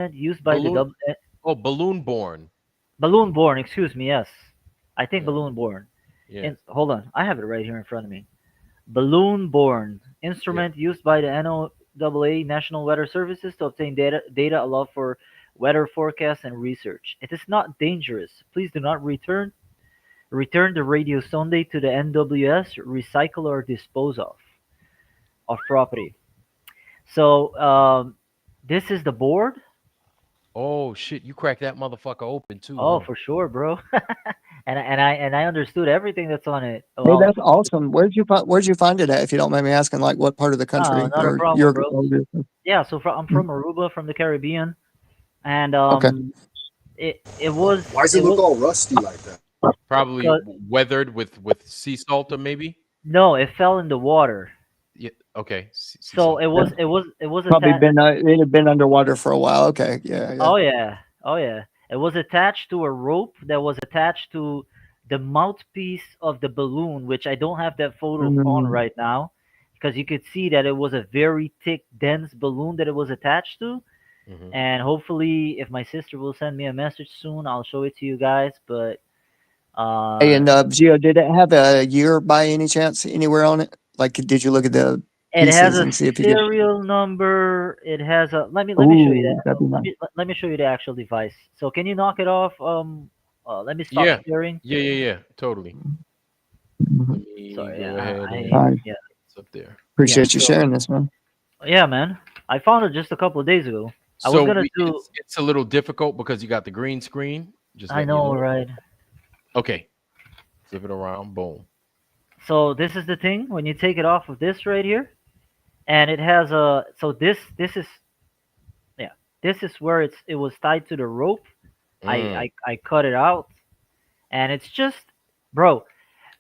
used by the Balloon. Oh, balloon born. balloon-borne. Excuse me. Yes, I think Yeah. balloon-borne. Yeah. And hold on, I have it right here in front of me. Balloon-borne Yeah. instrument used by the NOAA National Weather Services to obtain data allowed for weather forecasts and research. It is not dangerous. Please do not return the radio Sunday to the NWS, recycle or dispose of property. So this is the board. Oh shit! You cracked that motherfucker open too, Oh, huh? for sure, bro. And I understood everything that's on it. Hey, Well, that's awesome. Where'd you find it at? If you don't mind me asking, like what part of the no, country not a or problem, your bro. Yeah, so I'm from Aruba, from the Caribbean, and Okay. it was Why does it it look was all rusty like that? Probably 'cause- weathered with sea salt or maybe. no, it fell in the water. Yeah. Okay. Sea So salt. it was Probably attached. it had been underwater for a while. Okay. Yeah. Yeah. Oh yeah, oh yeah. It was attached to a rope that was attached to the mouthpiece of the balloon, which I don't have that photo on Mm, right now, because you could see that it was a very thick, dense balloon that it was attached to. Hmm. And hopefully, if my sister will send me a message soon, I'll show it to you guys. But Hey, uh, and Gio, did it have a year by any chance anywhere on it? Like, did you look at the it has pieces a and see if you could? serial number. It has a. Let me show you Ooh, that. that'd be nice. Let me show you the actual device. So can you knock it off? Let me stop Yeah. sharing. Yeah. Yeah. Yeah. Totally. Let Mhm. me Sorry, go yeah, ahead All and right. yeah, it's up there. yeah. Appreciate you So sharing this, man. yeah, man, I found it just a couple of days ago. I was So gonna do. it's a little difficult because you got the green screen. Just I letting you know, know. right? Okay. Flip it around. Boom. So this is the thing when you take it off of this right here, and it has a. So this is, yeah, this is where it was tied to the rope. Mm. I cut it out, and it's just, bro.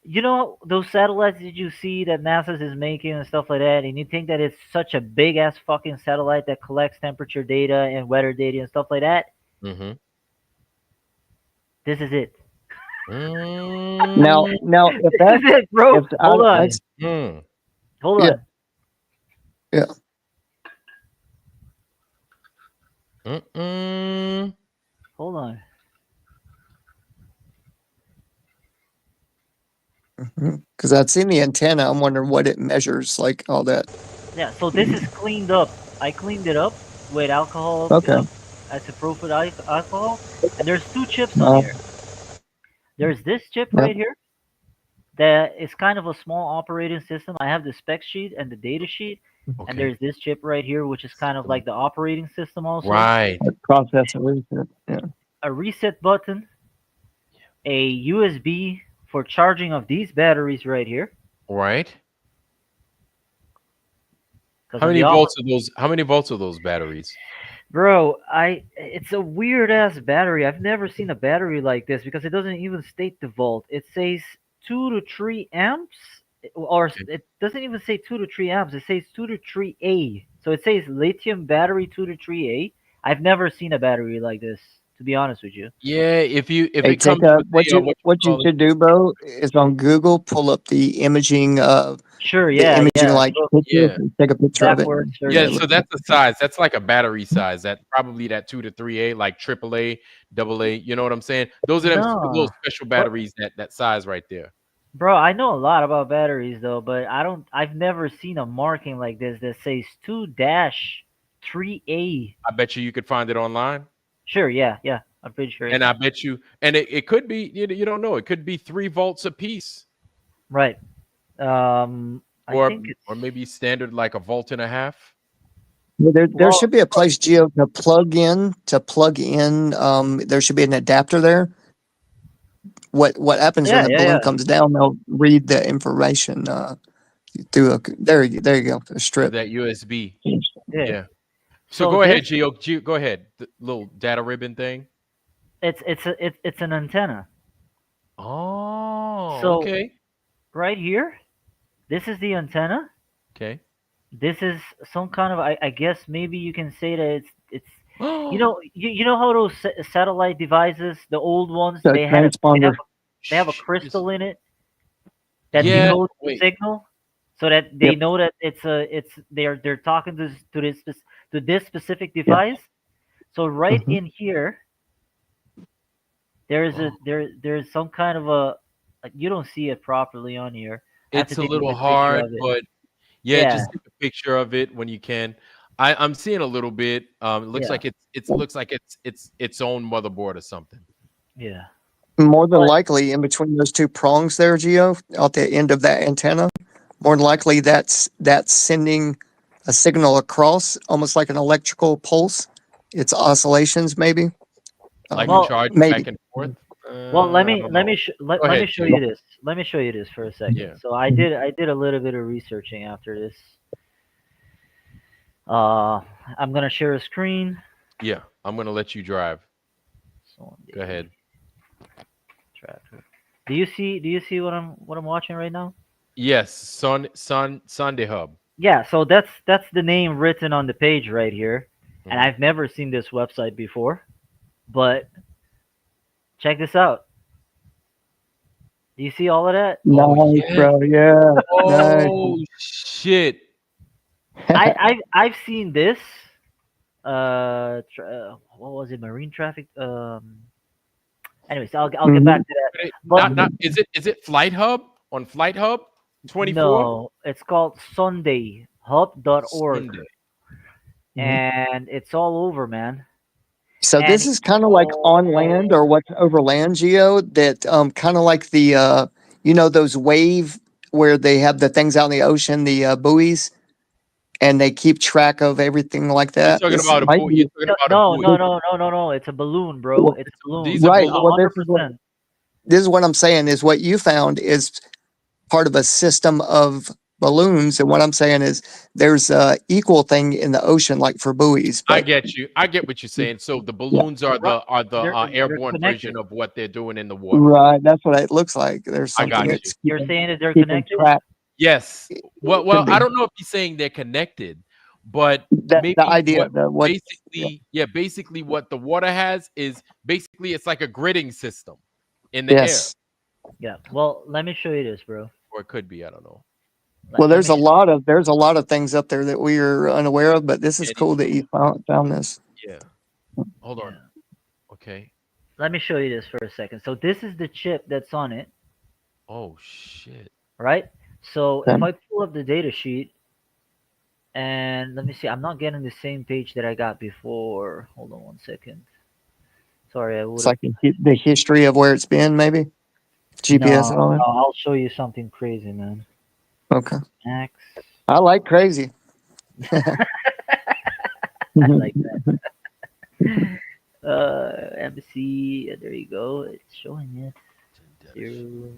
You know those satellites that you see that NASA is making and stuff like that, and you think that it's such a big ass fucking satellite that collects temperature data and weather data and stuff like that. Mm-hmm. This is it. Now, Mm. now, if This is that, it, bro. if Hold I, on. Mm. Hold yeah, on. yeah. Mm-mm. Hold on. Because I'd seen the antenna. I'm wondering what it measures, like all that. Yeah, so this is cleaned up. I cleaned it up with alcohol, Okay. isopropyl alcohol, and there's two chips on Uh, here. There's this chip yeah. right here that is kind of a small operating system. I have the spec sheet and the data sheet, and Okay. there's this chip right here, which is kind of like the operating system also. Right. Like process and research. Yeah. A reset button, a USB for charging of these batteries right here, Right. because How on many the op. volts are those? How many volts are those batteries? Bro, it's a weird ass battery. I've never seen a battery like this because it doesn't even state the volt. It says 2 to 3 amps, or Okay. it doesn't even say 2 to 3 amps. It says 2 to 3A. So it says lithium battery 2 to 3A. I've never seen a battery like this, to be honest with you. Yeah. If Hey, it comes take a with what the you what you what you call it? should do, bro, is on Google pull up the imaging Sure, the yeah, imaging yeah. like Go picture, Yeah. take a picture of it. backward Yeah, Yeah. search. So that's the size. That's like a battery size. That probably that 2 to 3A, like AAA, AA. You know what I'm saying? Those are them little No, special but batteries. That size right there. bro, I know a lot about batteries though, but I don't. I've never seen a marking like this that says 2-3A. I bet you could find it online. Sure, yeah, yeah. I'm pretty sure you And I can. bet you, and it could be, you don't know, it could be 3 volts a piece, Right. I or think it's, or maybe standard like a volt and a half. yeah, there well, should be a place, Geo, to plug in. There should be an adapter there. What happens when yeah, the yeah, balloon yeah. comes down? They'll read the information through a there you go, a Through strip. that USB. Yeah. Yeah. So So go this, ahead, Gio, go ahead. The little data ribbon thing. it's an antenna. Oh, So okay. right here, this is the antenna. Okay. This is some kind of, I guess maybe you can say that it's Oh, you know how those satellite devices, the old ones, The transponder. they have a shh, crystal in it that Mhm. yeah. decodes the Wait. signal, so that they Yep. know that it's they're talking to this to this specific Yeah. device. So right Mhm. in here, there's some kind of a like you don't see it properly on here. I have to It's a take a little good picture hard, of it. but yeah, Yeah, just take a picture of it when you can. I'm seeing a little bit. It looks yeah, like it looks like it's its own motherboard or something. yeah. More than But likely, in between those two prongs there, Geo, at the end of that antenna, more than likely that's sending a signal across, almost like an electrical pulse. It's oscillations, maybe. Like a well, charge back Maybe. and forth. let I me don't let me know. sh- Go let me ahead, show Jay. you this. Let me show you this for a second. Yeah. So I did a little bit of researching after this. Uh, I'm gonna share a screen. Yeah. I'm gonna let you drive. So Go the ahead. tracker. Do you see what I'm watching right now? Yes, Sunday Hub. Yeah, so that's the name written on the page right here, and Hmm. I've never seen this website before. But check this out. Do you see all of that? Oh Nice, yeah. bro. Yeah, nice. Oh shit. I've seen this. What was it? Marine traffic. Anyways, I'll get back Mhm. to that. But Not is it Flight Hub on Flight Hub 24? no, it's called sundayhub.org, Sunday. Mhm. and it's all over, man. So And this is kind of like on land or what's over land, Geo. That kind of like the those wave where they have the things out in the ocean, the buoys, and they keep track of everything like You're that. talking This about a might buoy. You're be talking about a no, buoy. no, no, no, no, no. It's a balloon, bro. well, It's a balloon. These are right. A Well, balloons. hundred this is what percent. I'm saying is what you found is part of a system of balloons, and what I'm saying is there's a equal thing in the ocean, like for buoys, I but get you. I get what you're saying. So the yeah, balloons are Right. the They're airborne version connected. of what they're doing in the water. right. That's what it looks like. There's I something got you. that's You're saying that they're keeping connected? track. Yes. Well, It could I be don't know if he's saying they're connected, but the maybe idea, what the what. Yeah. basically what the water has is basically it's like a gridding system in the air, Yes. Yeah. Well, let me show you this, bro. or it could be. I don't know. Well, Let me. there's a lot of things up there that we are unaware of, but this is Yeah, these cool that you found this. yeah. Hold on. Yeah. Okay. Let me show you this for a second. So this is the chip that's on it, Oh shit. right? So if Okay. I pull up the data sheet and let me see, I'm not getting the same page that I got before. Hold on one second. Sorry, I would It's have. like the history of where it's been, maybe GPS No, and all that. no, I'll show you something crazy, man. Okay. Max. I like crazy. I like that. Embassy. There you go. It's showing it. Zero.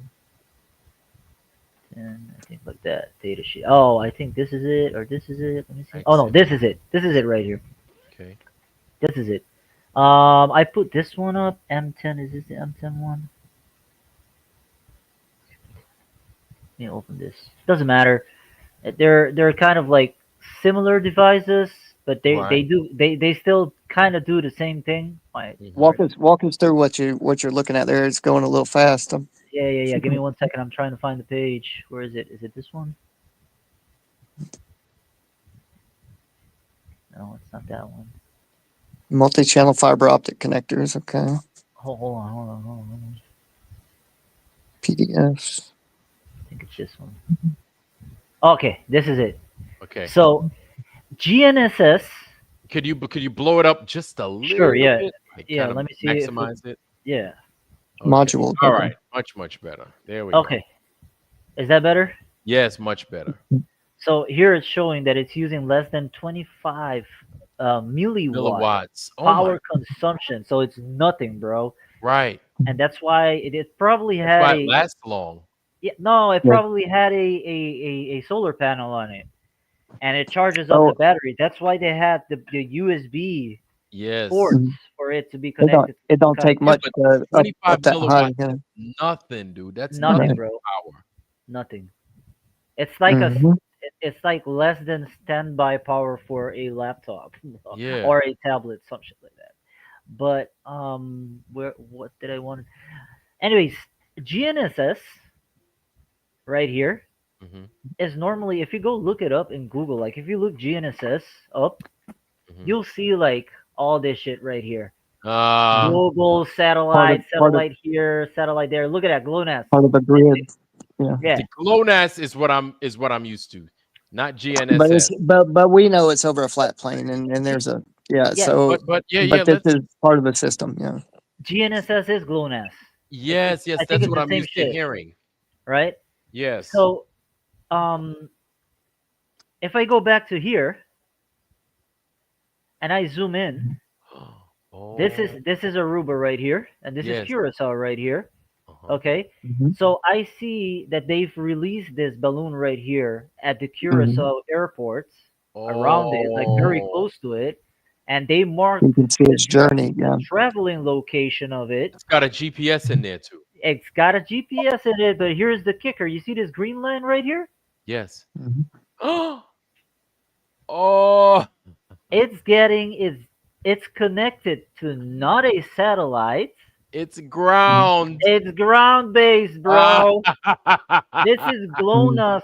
10, I think like that. Data sheet. Oh, I think this is it, or this is it. Let me see. Oh no, Exit. this is it. This is it right here. Okay. This is it. I put this one up. M10. Is this the M10 one? Let me open this. Doesn't matter. They're kind of like similar devices, but Right. they still kind of do the same thing. Why? Hmm. Sorry. Walk us through what you're looking at there. It's going a little fast. Yeah, yeah, yeah. Give me one second. I'm trying to find the page. Where is it? Is it this one? No, it's not that one. Multi-channel fiber optic connectors. Okay. Hold on. PDFs. I think it's this one. Okay, this is it. Okay. So GNSS. Could you blow it up just a Sure. little Yeah. bit? Like Yeah. kind of Let me see if it. maximize it. Yeah. Okay. Module. All Okay. right. Much better. There we go. Okay. Is that better? Yes, much better. So here it's showing that it's using less than 25 milliwatt Milliwatts. Oh my. power consumption. So it's nothing, bro. Right. And that's why it probably That's had why it a lasts long. yeah, no, it Yeah. probably had a solar panel on it, and it charges up the Oh, battery. That's why they had the USB Yes. ports mhm. for it to be connected to It some don't kind of take Yeah, much but to 25 up that high. milliwatts Yeah. is nothing, dude. That's nothing, nothing Right. bro. for power. Nothing. It's like Hmm. it's like less than standby power for a laptop Yeah. or a tablet, some shit like that. But where what did I want? Anyways, GNSS right here Hmm. is normally if you go look it up in Google, like if you look GNSS up, Hmm. you'll see like All this shit right here. Uh, Global Part of satellite, part of satellite here, satellite there. Look at that GLONASS. part of the grid. Yeah. Yeah, the GLONAS is what I'm used to, not But it's GNSS. but we know it's over a flat plane, and there's a yeah. yeah. So But yeah, yeah. but this Let's is part of the system. Yeah. GNSS is GLONASS. yes, I yes. think That's it's what the I'm same used to shit, hearing. right? Yes. So, um, if I go back to here and I zoom in, Oh, this is Aruba right here, and this is yes. Curacao right here. Uh-huh. Okay, Hmm. so I see that they've released this balloon right here at the Hmm. Curacao airports around it, like very Oh, close to it, and they marked You can see its journey. the Yeah. traveling location of it. it's got a GPS in there too. It's got a GPS in it, but here's the kicker. You see this green line right here? Yes. Hmm. Oh, It's connected to not a satellite. it's ground. It's ground based, Ah. bro. This is Hmm. GLONASS.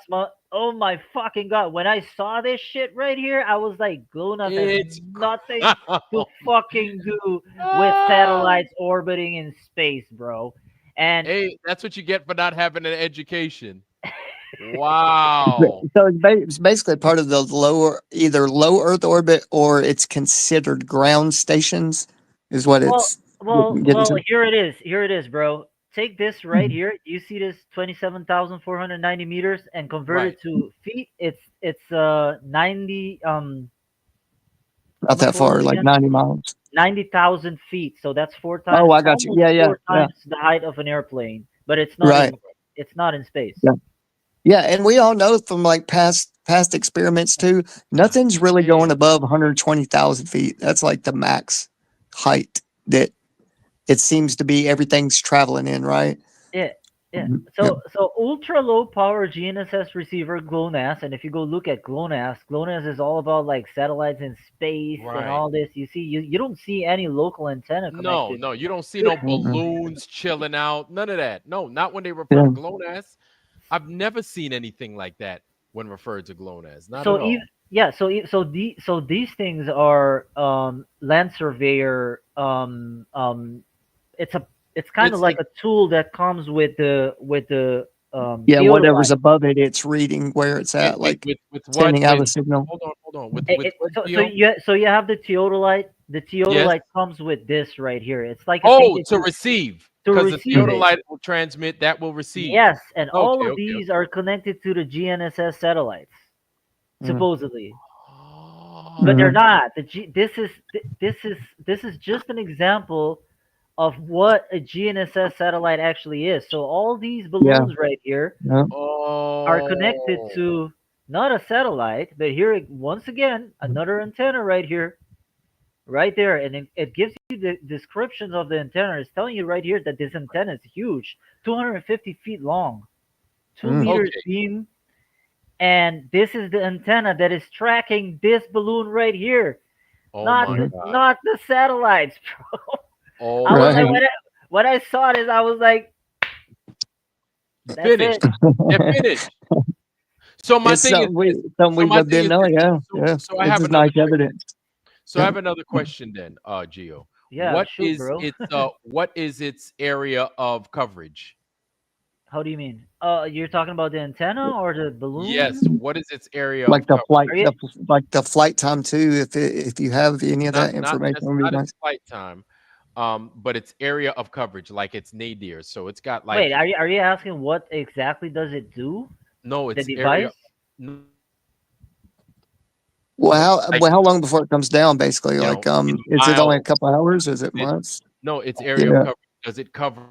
Oh my fucking god! When I saw this shit right here, I was like, GLONASS has It's nothing to ground. fucking do with Ah. satellites orbiting in space, bro. And Hey, that's what you get for not having an education. Wow. So it's basically part of the lower, either low Earth orbit or it's considered ground stations, is what well, it's getting to. here it is. Here it is, bro. Take this right Mhm. here. You see this 27,490 meters and convert Right. it to feet. It's 90 how Not much that was far, it like again? 90 miles. 90,000 feet. So that's four Oh, times, I got you. almost Yeah, yeah, four yeah, times the height of an airplane. But right. it's not in space. Yeah, yeah, and we all know from like past experiments too, God nothing's really going damn. above 120,000 feet. That's like the max height that it seems to be. Everything's traveling in, right? Yeah, yeah. Mhm. Yeah, So ultra low power GNSS receiver GLONASS, and if you go look at GLONASS, GLONASS is all about like satellites in space and Right. all this. You don't see any local antenna No, connected. no, you don't see to- no mhm. balloons chilling out. None of that. No, not when they refer to Yeah, GLONASS. I've never seen anything like that when referred to GLONASS. Not at So even all. yeah, so these things are land surveyor it's a it's kind of It's like it, a tool that comes with the yeah. Whatever's theodolite. above it, it's reading where it's with at, with like with with what? sending out With a signal. hold on. With It, what, so Geo? you have the theodolite. The Yes. theodolite comes with this right here. It's like I think Oh, if to you receive. to Because the receive it. theodolite will transmit, that will receive. Yes, and all Okay, of okay, these okay. are connected to the GNSS satellites Mm. supposedly, but they're Mhm. Oh, not. This is just an example of what a GNSS satellite actually is. So all these Yeah, balloons right here yeah. are connected oh. to not a satellite, but here once again another antenna right here, right there, and it gives you the descriptions of the antenna. It's telling you right here that this antenna is huge, 250 feet long, two Mm. meters Okay. beam, and this is the antenna that is tracking this balloon right here, Oh my Mhm. God. not the satellites. Oh I was my like, Right. God. when I saw this, I was like, that's Finished. it. They're finished. So my It's thing is this. something So we've my thing been is knowing. this. Yeah, So yeah. so I It's have just another nice question. evidence. So I Yeah. have another question then, Gio. Yeah, shoot, bro. What is its area of coverage? How do you mean? You're talking about the antenna or the Yes, balloon? what is its area Like of the coverage? flight, Are you the flight time too. If you have any of that information, would be Not its nice. flight time, but its area of coverage, like its nadir. So it's got wait? like Are you asking what exactly does it do? no, The its area. device? No, like Well, how long before it comes down? Basically, like, is it only a miles. couple hours? Is it It, months? no, its area of Yeah. coverage. Does it cover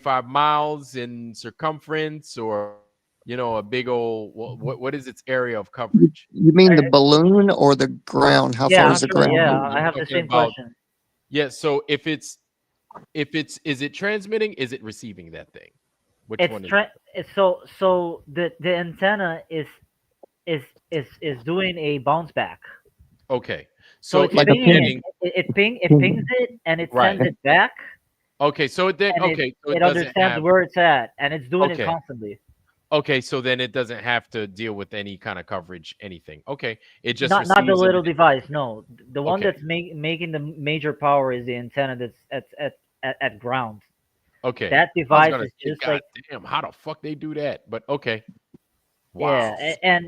5 miles in circumference, or a big old what is its area of coverage? You mean the Uh, balloon or the ground? How yeah, far Not is the the ground? yeah. balloon. I I'm have the talking same about question. yeah. So if it's is it transmitting? Is it receiving that thing? Which It's one is it? tra- it's so the antenna is is doing a bounce back. Okay. So So it's Like it's a pinging it. ping. getting It pings it and it right. sends it back, Okay. So it then and okay. So it it doesn't understands have where it's at, and it's doing it okay. constantly. Okay, so then it doesn't have to deal with any kind of coverage, anything. Okay, it just Not the receives little it. device. No, the one Okay, that's making the major power is the antenna that's at ground. okay. That I was device gonna is say, just God like damn, how the fuck they do that? But okay, yeah, wow.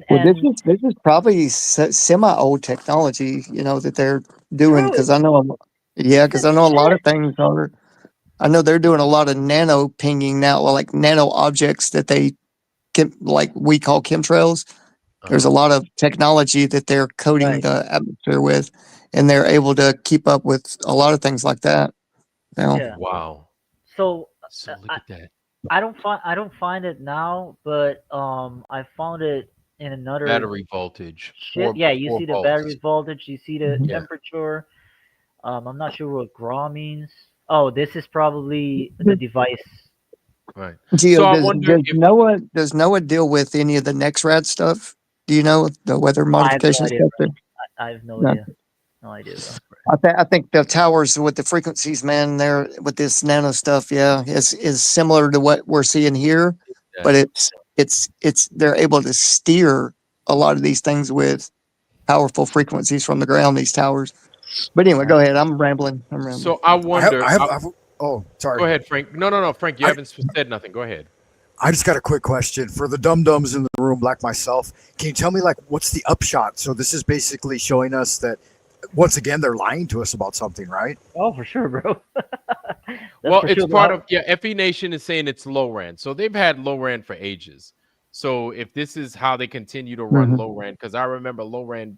Well, this and is this is probably semi old technology, you know, that they're doing true. because I know, yeah, It's because I know a lot legit. of things are. I know they're doing a lot of nano pinging now, well, like nano objects that they like we call chemtrails. There's a Uh-huh. lot of technology that they're coating Right. the atmosphere with, and they're able to keep up with a lot of things like that. You know, Yeah. Wow. So So uh, look at that. I don't find it now, but I found it in another Battery voltage, ship. Yeah, you four see the volts. battery voltage, you see the Mhm. Yeah, temperature. I'm not sure what gra means. Oh, this is probably the device. right. Geo, So I wonder if Does NOAA deal with any of the NEXRAD stuff? Do you know the weather I have no modification idea, stuff? bro. I have no No. idea. No idea, bro. I think the towers with the frequencies, man, there with this nano stuff, yeah, is similar to what we're seeing here, but that. it's they're able to steer a lot of these things with powerful frequencies from the ground. These towers. But anyway, go Right. ahead. I'm rambling. I'm rambling. So I I have, wonder. I have, I have oh, Go sorry. ahead, Frank. No, no, no, Frank. You I, haven't said nothing. Go ahead. I just got a quick question for the dum dums in the room, like myself. Can you tell me, like, what's the upshot? So this is basically showing us that once again they're lying to us about something, right? Oh, for sure, bro. That's Well, for it's sure. part of FE Nation is saying it's Loran, so they've had Loran for ages. So if this is how they continue to run Mhm. Loran, because I remember Loran,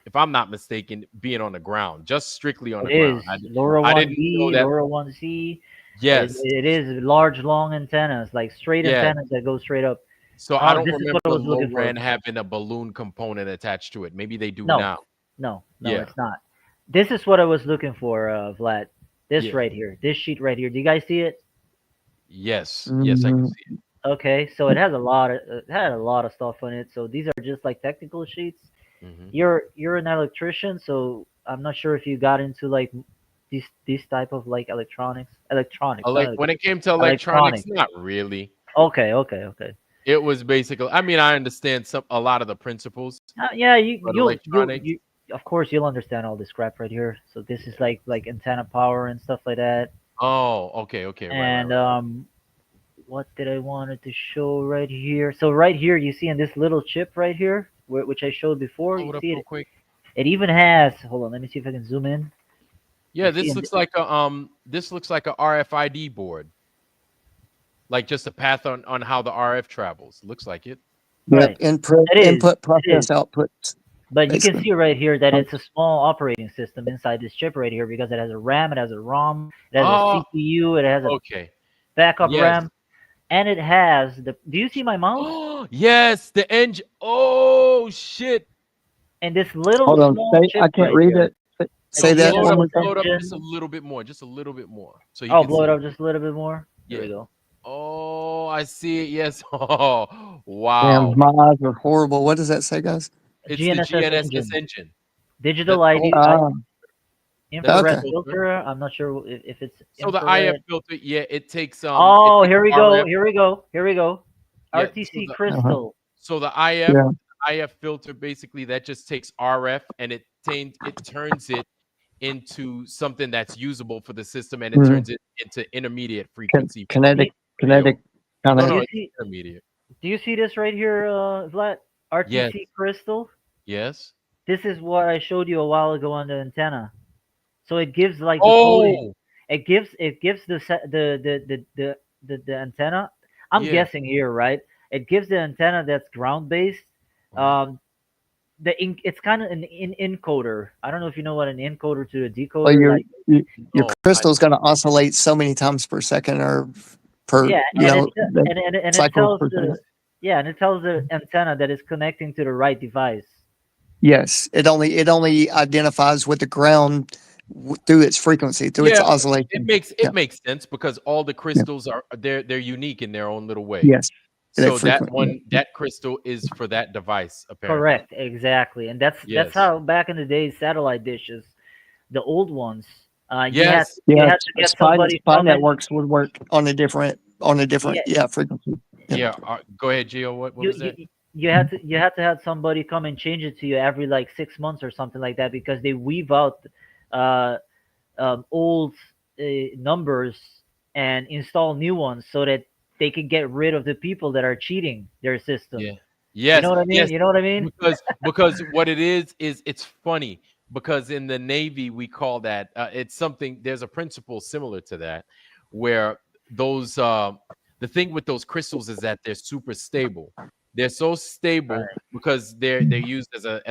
if I'm not mistaken, being on the ground, just strictly on It the ground. is Laura I didn't know 1B, that. Laura 1C. Yes, It is large, long antennas, like straight yeah. antennas that go straight up. So I Oh, don't this is what remember I was looking for. Loran having a balloon component attached to it. Maybe they do No, now. no, Yeah, it's not. This is what I was looking for, Vlad. This yeah. right here, this sheet right here. Do you guys see it? Yes, yes, I can Mhm. see it. Okay, so it has a lot of it had a lot of stuff on it. So these are just like technical sheets. Hmm. You're an electrician, so I'm not sure if you got into like these type of like electronics, not Like when it came to electronics, electronics. not really. Okay. It was basically. I mean, I understand a lot of the principles, Yeah, but electronics. you of course you'll understand all this crap right here. So this is Yeah. like antenna power and stuff like that. Oh, okay, right. And what did I wanted to show right here? So right here you see in this little chip right here, which I showed before, you Load up see real it. quick. It even has. Hold on, let me see if I can zoom in. You Yeah, see this in looks like a RFID board, like just a path on how the RF travels. Looks like it. Yep. right. It is. Input, It is. process, output. But you can Basically. see right here that it's a small operating system inside this chip right here because it has a RAM, it has a ROM, it has a Oh, CPU, it has a okay. backup Yes. RAM, and it has the. Do you see my mouse? Oh, yes, the engine. Oh shit. And this little Hold on. small Say, chip I can't right read here, it. a Say that one more time. Blow it up just a engine. little bit more, just a little bit more, so you Oh, can blow it see. up just a little bit more. There we Yeah. go. Oh, I see it. Yes. Oh, Damn, wow. my eyes are horrible. What does that say, guys? It's the GNSS GNSS engine, engine. digital That's the whole ID, Ah, that's the infrared okay. filter. filter. I'm not sure if it's So the IF infrared. filter, yeah, it Oh, takes here we go. RF. Here we go. Yeah. RTC Uh-huh. crystal. So the Yeah. IF filter basically that just takes RF and it turns it into something that's usable for the system, and it Mhm. turns it into intermediate frequency for Do, radio. Kinetic kind No, of. do no, you it's see? intermediate. Do you see this right here, Vlad? Yes, RTC crystal. yes. This is what I showed you a while ago on the antenna. So it gives like the coding. Oh, It gives the antenna. I'm yeah. guessing here, right? It gives the antenna that's ground based. Mhm. Um, it's kind of an encoder. I don't know if you know what an encoder to a Well, decoder like. your No, I crystal's going to oscillate so many times per second or per Yeah, you know the and it cycles tells per second. the yeah, and it tells the antenna that it's connecting to the right device. Yes, it only identifies with the ground through its frequency, through its yeah, it oscillation. makes Yeah. it makes sense because all the Yeah. crystals are they're unique in their own little way. Yes. That So that frequency. one that crystal is for that device apparently. Correct, exactly, and that's Yes. how back in the days satellite dishes, the old ones, Yes. you Yeah. had to get Spy somebody spy from it. networks would work on a different Yeah, yeah frequency. Yeah. Go ahead, Gio. What You was that? you you had to have somebody come and change it to you every like 6 months or something like that because they weave out uh old numbers and install new ones so that they can get rid of the people that are cheating their system. Yeah. You know Yes. what I mean? Yes. You know what I mean? Because what it is it's funny because in the Navy we call that it's something. There's a principle similar to that where those the thing with those crystals is that they're super stable. They're so stable Right. because they're used as a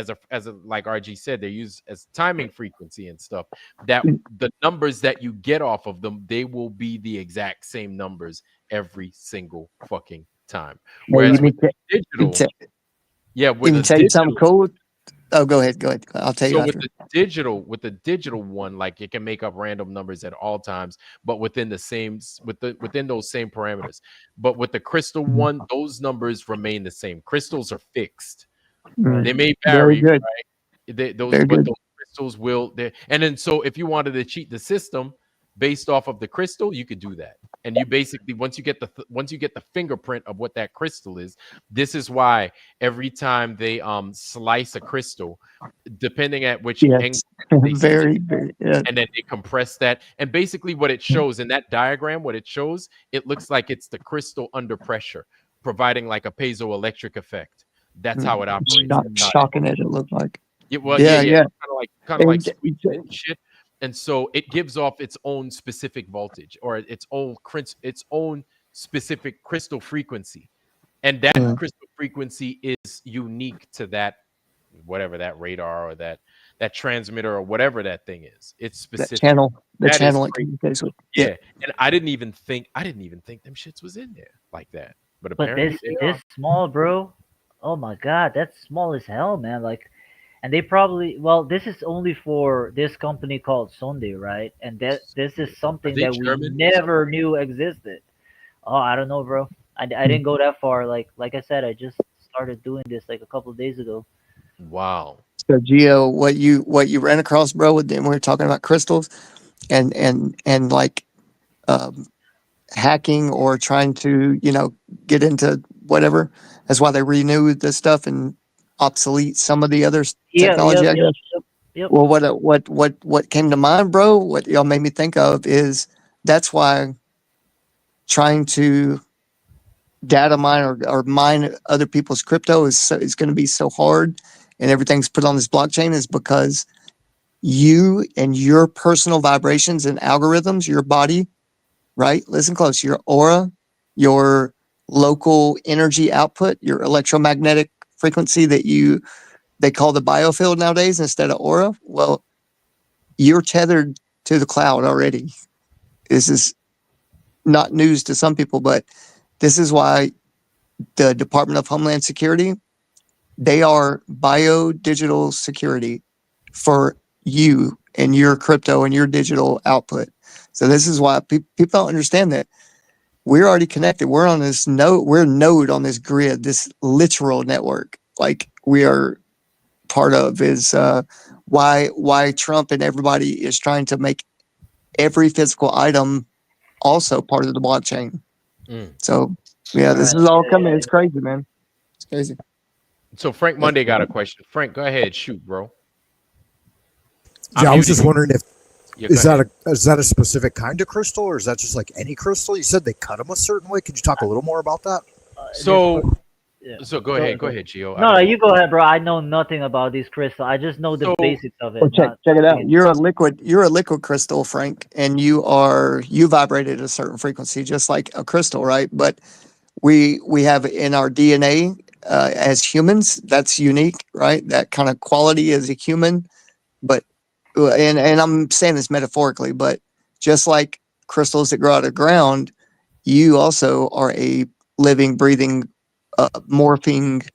like RG said, they're used as timing frequency and stuff. That the numbers that you get off of them, they will be the exact same numbers every single fucking time. Hey, Whereas with the digital, yeah, with let me a tell you something digital, cool. Oh, go ahead. Go ahead. I'll tell you so with after. the digital one, like it can make up random numbers at all times, but within the same within those same parameters. But with the crystal one, those numbers remain the same. Crystals are fixed. Right. They may Very vary, good. Very but good. those crystals will. And then so if you wanted to cheat the system based off of the crystal, you could do that. And you basically once you get the fingerprint of what that crystal is, this is why every time they slice a crystal, depending at which angle Yes. they slit, Very, very. Yeah. and then they compress that. And basically, what it shows in that diagram, what it shows, it looks like it's the crystal under pressure, providing like a piezoelectric effect. That's how it operates inside. Shocking as it looked like. Yeah, Yeah, yeah, yeah. kind of like squeezing and shit. And so it gives off its own specific voltage or its own specific crystal frequency, and that crystal frequency is unique to that whatever that radar or that transmitter or whatever that thing is. It's That specific. channel, the That is channel it crazy. communicates with. Yeah, and I didn't even think them shits was in there like that. But But apparently they this are. small, bro. Oh my God, that's small as hell, man. Like, and they probably well, this is only for this company called Sunday, right? And that this is Are something they that we German or something? never knew existed. Oh, I don't know, bro. I didn't go that far. Like I said, I just started doing this like a couple of days ago. Wow. So Gio, what you ran across, bro, with them, we were talking about crystals and like um, hacking or trying to, get into whatever. That's why they renewed this stuff and obsolete some of the other Yeah, technology, yep, I yep, guess. yep, yep. Well, what came to mind, bro? What y'all made me think of is that's why trying to data mine or mine other people's crypto is going to be so hard, and everything's put on this blockchain is because you and your personal vibrations and algorithms, your body, right? Listen close. Your aura, your local energy output, your electromagnetic frequency they call the biofield nowadays instead of aura. Well, you're tethered to the cloud already. This is not news to some people, but this is why the Department of Homeland Security, they are bio digital security for you and your crypto and your digital output. So this is why people don't understand that we're already connected. We're on this node. We're a node on this grid, this literal network. Like we are part of is why Trump and everybody is trying to make every physical item also part of the blockchain. Mm. So yeah, this Right. is all Yeah, coming. yeah, It's crazy, man. It's crazy. So Frank Monday got a question. Frank, go ahead, shoot, bro. Yeah, I was muted just you. wondering if Yeah, go is ahead. that a specific kind of crystal, or is that just like any crystal? You said they cut them a certain way. Could you talk a little more about that? So yeah. so go ahead, Gio. I No, don't no, know. you go ahead, bro. I know nothing about these crystals. I just know the So basics of Well, it. check it out. Not You're a liquid crystal, Frank, and you vibrate at a certain frequency, just like a crystal, right? But we have in our DNA as humans, that's unique, right? That kind of quality as a human, but and I'm saying this metaphorically, but just like crystals that grow out of the ground, you also are a living, breathing, morphing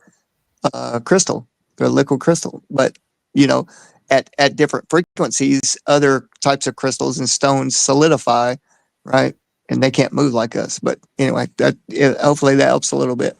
crystal. They're a liquid crystal, but you know, at different frequencies, other types of crystals and stones solidify, right? And they can't move like us. But anyway, hopefully that helps a little bit.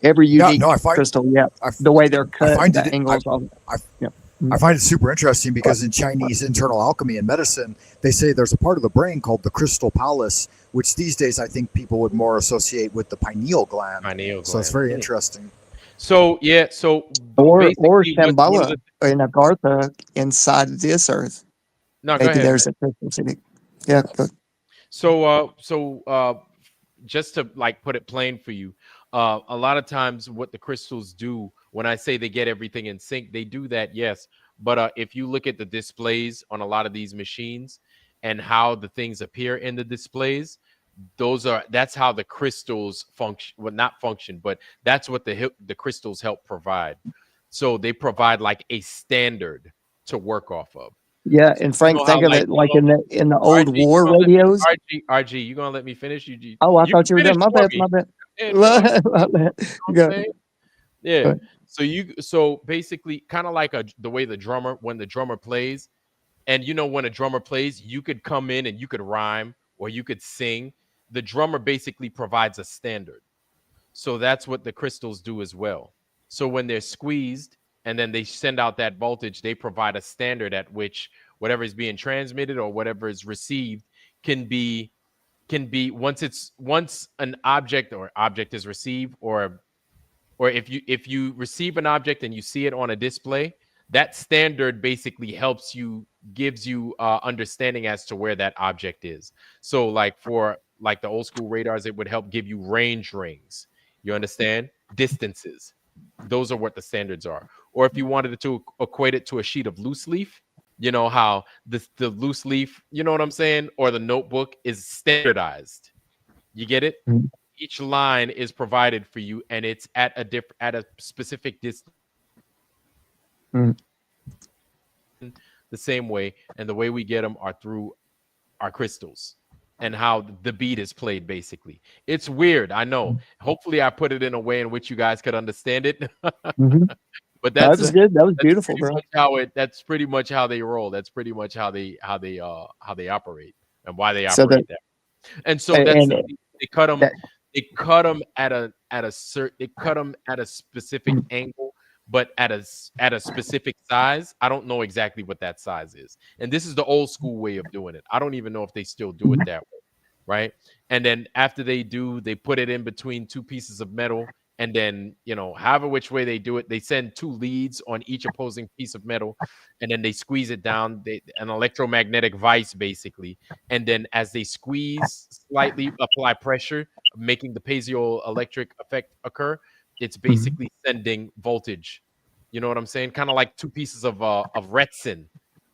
Every Yeah, no, unique crystal, yeah, I, the way they're I cut, find the it I, angles, all that. I Yeah. I find it super interesting because in Chinese internal alchemy and medicine, they say there's a part of the brain called the crystal palace, which these days I think people would more associate with the pineal gland. Pineal So it's gland. very Yeah. interesting. So yeah, so or basically, one of Shambhala the in Agartha inside this earth. no, go Maybe ahead, there's man. a crystal city. Yeah, but So just to like put it plain for you, a lot of times what the crystals do, when I say they get everything in sync, they do that, yes. But if you look at the displays on a lot of these machines and how the things appear in the displays, that's how the crystals function. Well, not function, but that's what the crystals help provide. So they provide like a standard to work off of. yeah, So and you Frank, know how think of like it like in the old RG, war radios. RG, you gonna let me finish? You Oh, I you can thought you were finish done. My for bad, me. my bad. And, bro, you know My bad. what Go, I'm saying? go Yeah. ahead. So basically, kind of like the way when the drummer plays, and when a drummer plays, you could come in and you could rhyme or you could sing. The drummer basically provides a standard. So that's what the crystals do as well. So when they're squeezed and then they send out that voltage, they provide a standard at which whatever is being transmitted or whatever is received can be once an object is received, or if you receive an object and you see it on a display, that standard basically gives you understanding as to where that object is. So like for like the old school radars, it would help give you range rings, you understand, distances. Those are what the standards are. Or if you wanted to equate it to a sheet of loose leaf, you know how the loose leaf, you know what I'm saying, or the notebook is standardized. You get it? Mhm. Each line is provided for you, and it's at a specific distance. Mhm. The same way, and the way we get them are through our crystals and how the beat is played. Basically, it's weird, I know. Hopefully I put it in a way in which you guys could understand it. Mhm. But That was good. That was that's beautiful, pretty bro. much that's pretty much how they roll. That's pretty much how they operate and why they So that operate that. And so that's and the thing. They cut them. that They cut them they cut them at a specific angle, but at a specific size. I don't know exactly what that size is. And this is the old school way of doing it. I don't even know if they still do it that way, right? And then after they do, they put it in between two pieces of metal. And then, however which way they do it, they send two leads on each opposing piece of metal, and then they squeeze it down, an electromagnetic vice, basically. And then as they squeeze, slightly apply pressure, making the piezoelectric effect occur, it's Mhm. basically sending voltage. You know what I'm saying? Kind of like two pieces of resin,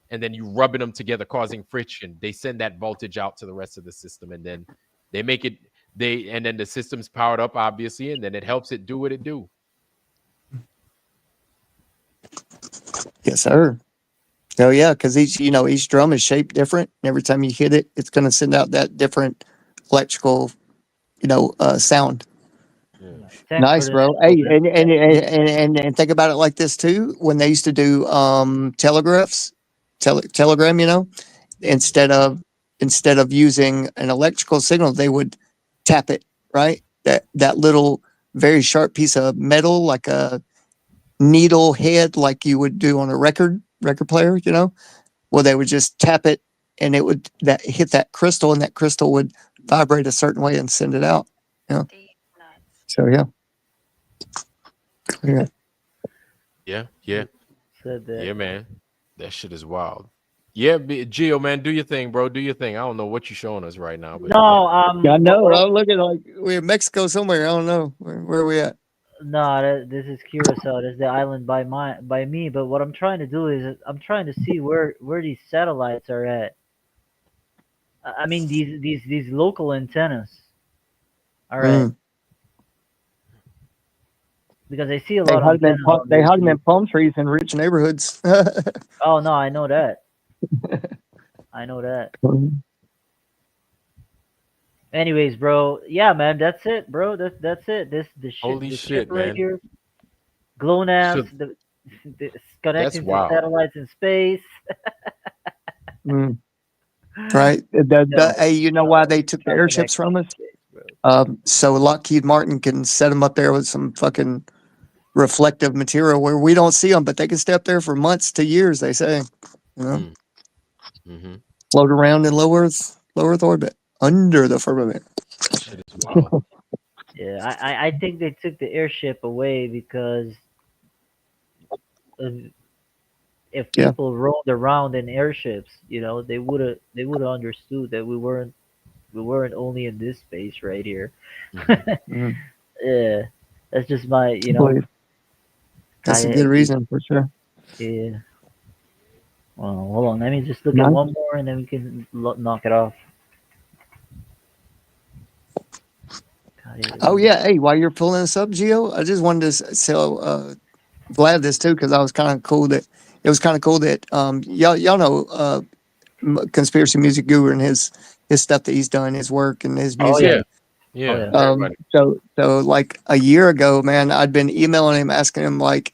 and then you rubbing them together, causing friction. They send that voltage out to the rest of the system, and then they make it. And then the system's powered up, obviously, and then it helps it do what it do. Yes, sir. Oh yeah, because each drum is shaped different. And every time you hit it, it's going to send out that different electrical, sound. Yeah. Thanks for Nice, the bro. info, Hey, man. and think about it like this too. When they used to do telegraphs, telegram, instead of using an electrical signal, they would tap it, right? That little very sharp piece of metal, like a needle head, like you would do on a record player, Well, they would just tap it, and it would that hit that crystal, and that crystal would vibrate a certain way and send it out. Yeah. So yeah. Yeah. Yeah, yeah, Said that. yeah, man. That shit is wild. Yeah, Gio, man, do your thing, bro. Do your thing. I don't know what you're showing us right now, but yeah. No, I know. what I'm looking like we're in Mexico somewhere. I don't know where are we at. no, this is Curacao. That's the island by me. But what I'm trying to do is I'm trying to see where these satellites are at. I mean these local antennas are at, Mm. because I see a lot of antennas on They those hide them in too. palm trees in rich neighborhoods. Oh no, I know that. I know that. Anyways, bro. Yeah, man. That's it, bro. That's it. Holy The ship shit, right man. here. GLONAS. So The that's connecting to wild. satellites in space. Mm. Right. No, Hey, you know why they took the not airships connecting from in us? space, bro. So Lockheed Martin can set them up there with some fucking reflective material where we don't see them, but they can stay up there for months to years. They say, you know, Mm-hmm. float around in low Earth orbit under the firmament. That shit is wild. Yeah, I think they took the airship away because of, if Yeah. people roamed around in airships, they would have understood that we weren't only in this space right here. Mhm. Mhm. Yeah, that's just my, Believe. That's a good I, reason for sure. yeah. Well, hold on, let me just look at Nice. one more and then we can knock it off. Oh yeah. Hey, while you're pulling this up, Gio, I just wanted to tell Vlad this too because I was kind of cool that it was kind of cool that y'all know conspiracy music guru and his stuff that he's done, his work and his Oh music. yeah, Yeah, oh yeah. yeah. Everybody. So like a year ago, man, I'd been emailing him asking him like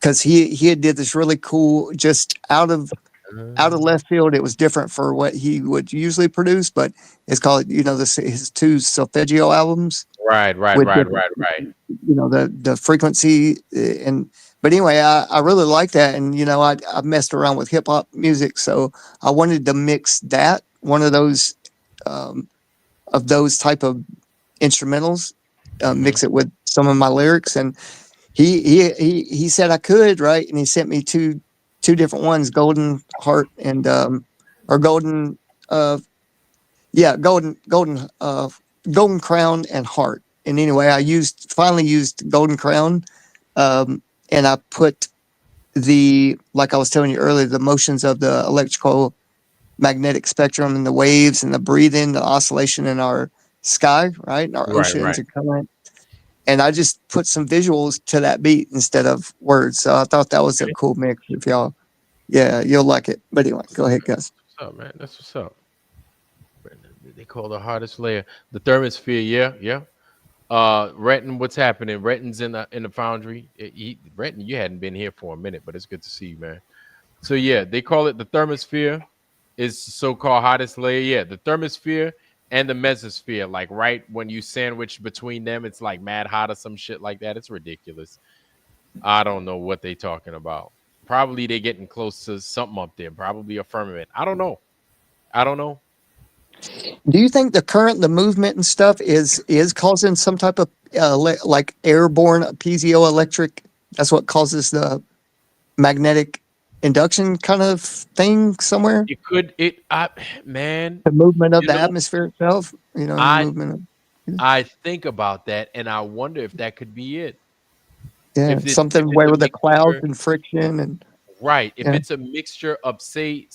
because he had did this really cool just out of left field. It was different for what he would usually produce, but it's called his two solfeggio albums Right, right, with right, different right, right. the frequency and but anyway I really like that and I messed around with hip hop music so I wanted to mix that one um, of those type of instrumentals Mhm. mix it with some of my lyrics and he said I could right and he sent me two different ones golden heart and or golden uh yeah golden crown and heart and anyway I finally used golden crown and I put like I was telling you earlier the motions of the electrical magnetic spectrum and the waves and the breathing the oscillation in our sky right in our Right, oceans right. and current and I just put some visuals to that beat instead of words so I thought that was a Okay. cool mix if y'all yeah you'll like it but anyway go ahead guys. What's up, man? That's what's up. They call the hardest layer the thermosphere. Yeah, yeah. Renton, what's happening? Renton's in the foundry. Renton, you hadn't been here for a minute, but it's good to see you, man. So yeah, they call it the thermosphere. Is the so-called hottest layer. Yeah, the thermosphere and the mesosphere. Like right when you sandwich between them, it's like mad hot or some shit like that. It's ridiculous. I don't know what they talking about. Probably they getting close to something up there. Probably a firmament. I don't know. I don't know. Do you think the movement and stuff is causing some type of like airborne piezoelectric? That's what causes the magnetic induction kind of thing somewhere. It could. Man. The movement of You the know, atmosphere itself. The I movement. Of, I think about that, and I wonder if that could be it. yeah, If something it's where a with the clouds mixture, and friction and right? If yeah, it's a mixture of say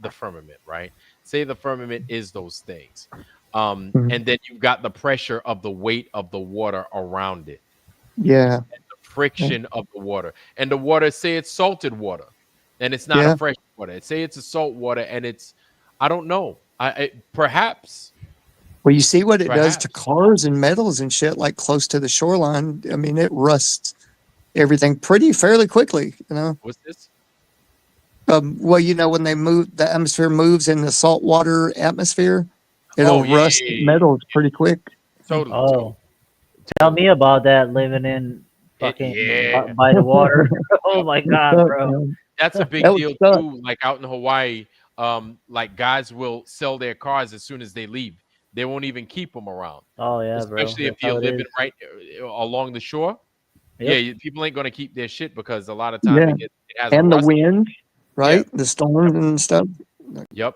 the firmament, right? Say the firmament is those things, mhm, and then you've got the pressure of the weight of the water around it, yeah, the friction of the water, and the water. Say it's salted water, and it's not a yeah. fresh water. Say it's a salt water, and it's I don't know. Perhaps Well, you see what it does to perhaps cars and metals and shit like close to the shoreline. I mean, it rusts everything pretty fairly quickly. what's this? Well, when they move, the atmosphere moves in the saltwater atmosphere, Oh it'll yeah, rust yeah, yeah, metals pretty quick. totally, totally, Oh, tell totally. me about that living in fucking Yeah, by the water. Oh my It god, sucks, bro. man. that's a That big would deal suck. too. Like out in Hawaii, like guys will sell their cars as soon as they leave. They won't even keep them around, Oh yeah, bro. especially if That's you're how it living is. right along the shore. Yeah, Yep. people ain't gonna keep their shit because a lot of time Yeah, it has a and the rust. wind, Yeah, right? The storms and stuff. yep.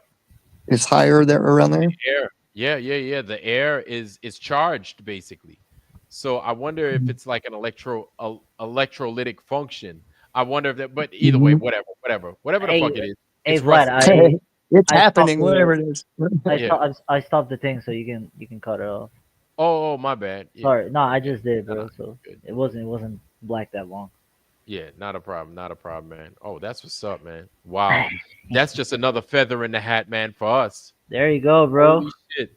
It's higher there around there. Air. Yeah, yeah, yeah. The air is charged basically. So I wonder if it's like an electrolytic function. I wonder if that. But either way, Mm-hmm. whatever the fuck Hey, it is, hey, it's Vlad, rusting. It's I stopped happening, the whatever it is. Yeah. I stopped the thing so you can cut it off. Oh, my bad. Yeah. Sorry, no, I Yeah. just did, Nah, bro. So good. it wasn't black that long. Yeah, not a problem. Not a problem, man. Oh, that's what's up, man. Wow. That's just another feather in the hat, man, for us. There you go, bro. Holy shit.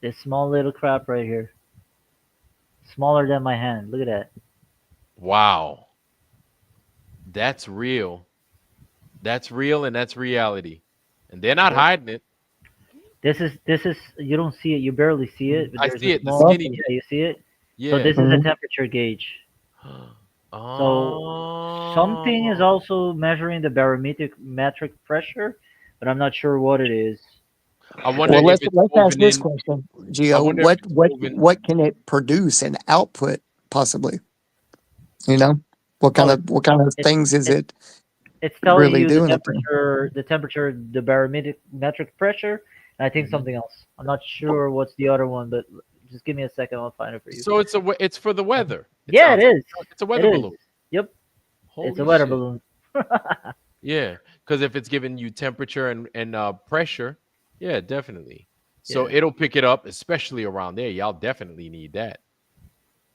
This small little crap right here, smaller than my hand. Look at that. Wow. That's real. That's real and that's reality. And they're not Yep. hiding it. This is you don't see it. You barely see it, but I there's see a it, the small. skinny. Yeah, you see it. So Yeah. this is a Mhm. temperature gauge. So something is Oh, also measuring the barometric metric pressure, but I'm not sure what it is. I wonder Well, if let's it's let's ask woven this in. question, I Geo. wonder if What it's what woven. what can it produce and output possibly? You know, Oh, what kind of it's things is it's it it's telling really you the doing up there? temperature, the barometric metric pressure, and I think Mhm. something else. I'm not sure what's the other one, but just give me a second. I'll find it for you. So it's for the weather. It Yeah, it sounds like is. it's a It weather is. balloon. Yep, it's a Holy weather shit. balloon. Yeah, because if it's giving you temperature and pressure, yeah, definitely. So Yeah, it'll pick it up, especially around there. Y'all definitely need that.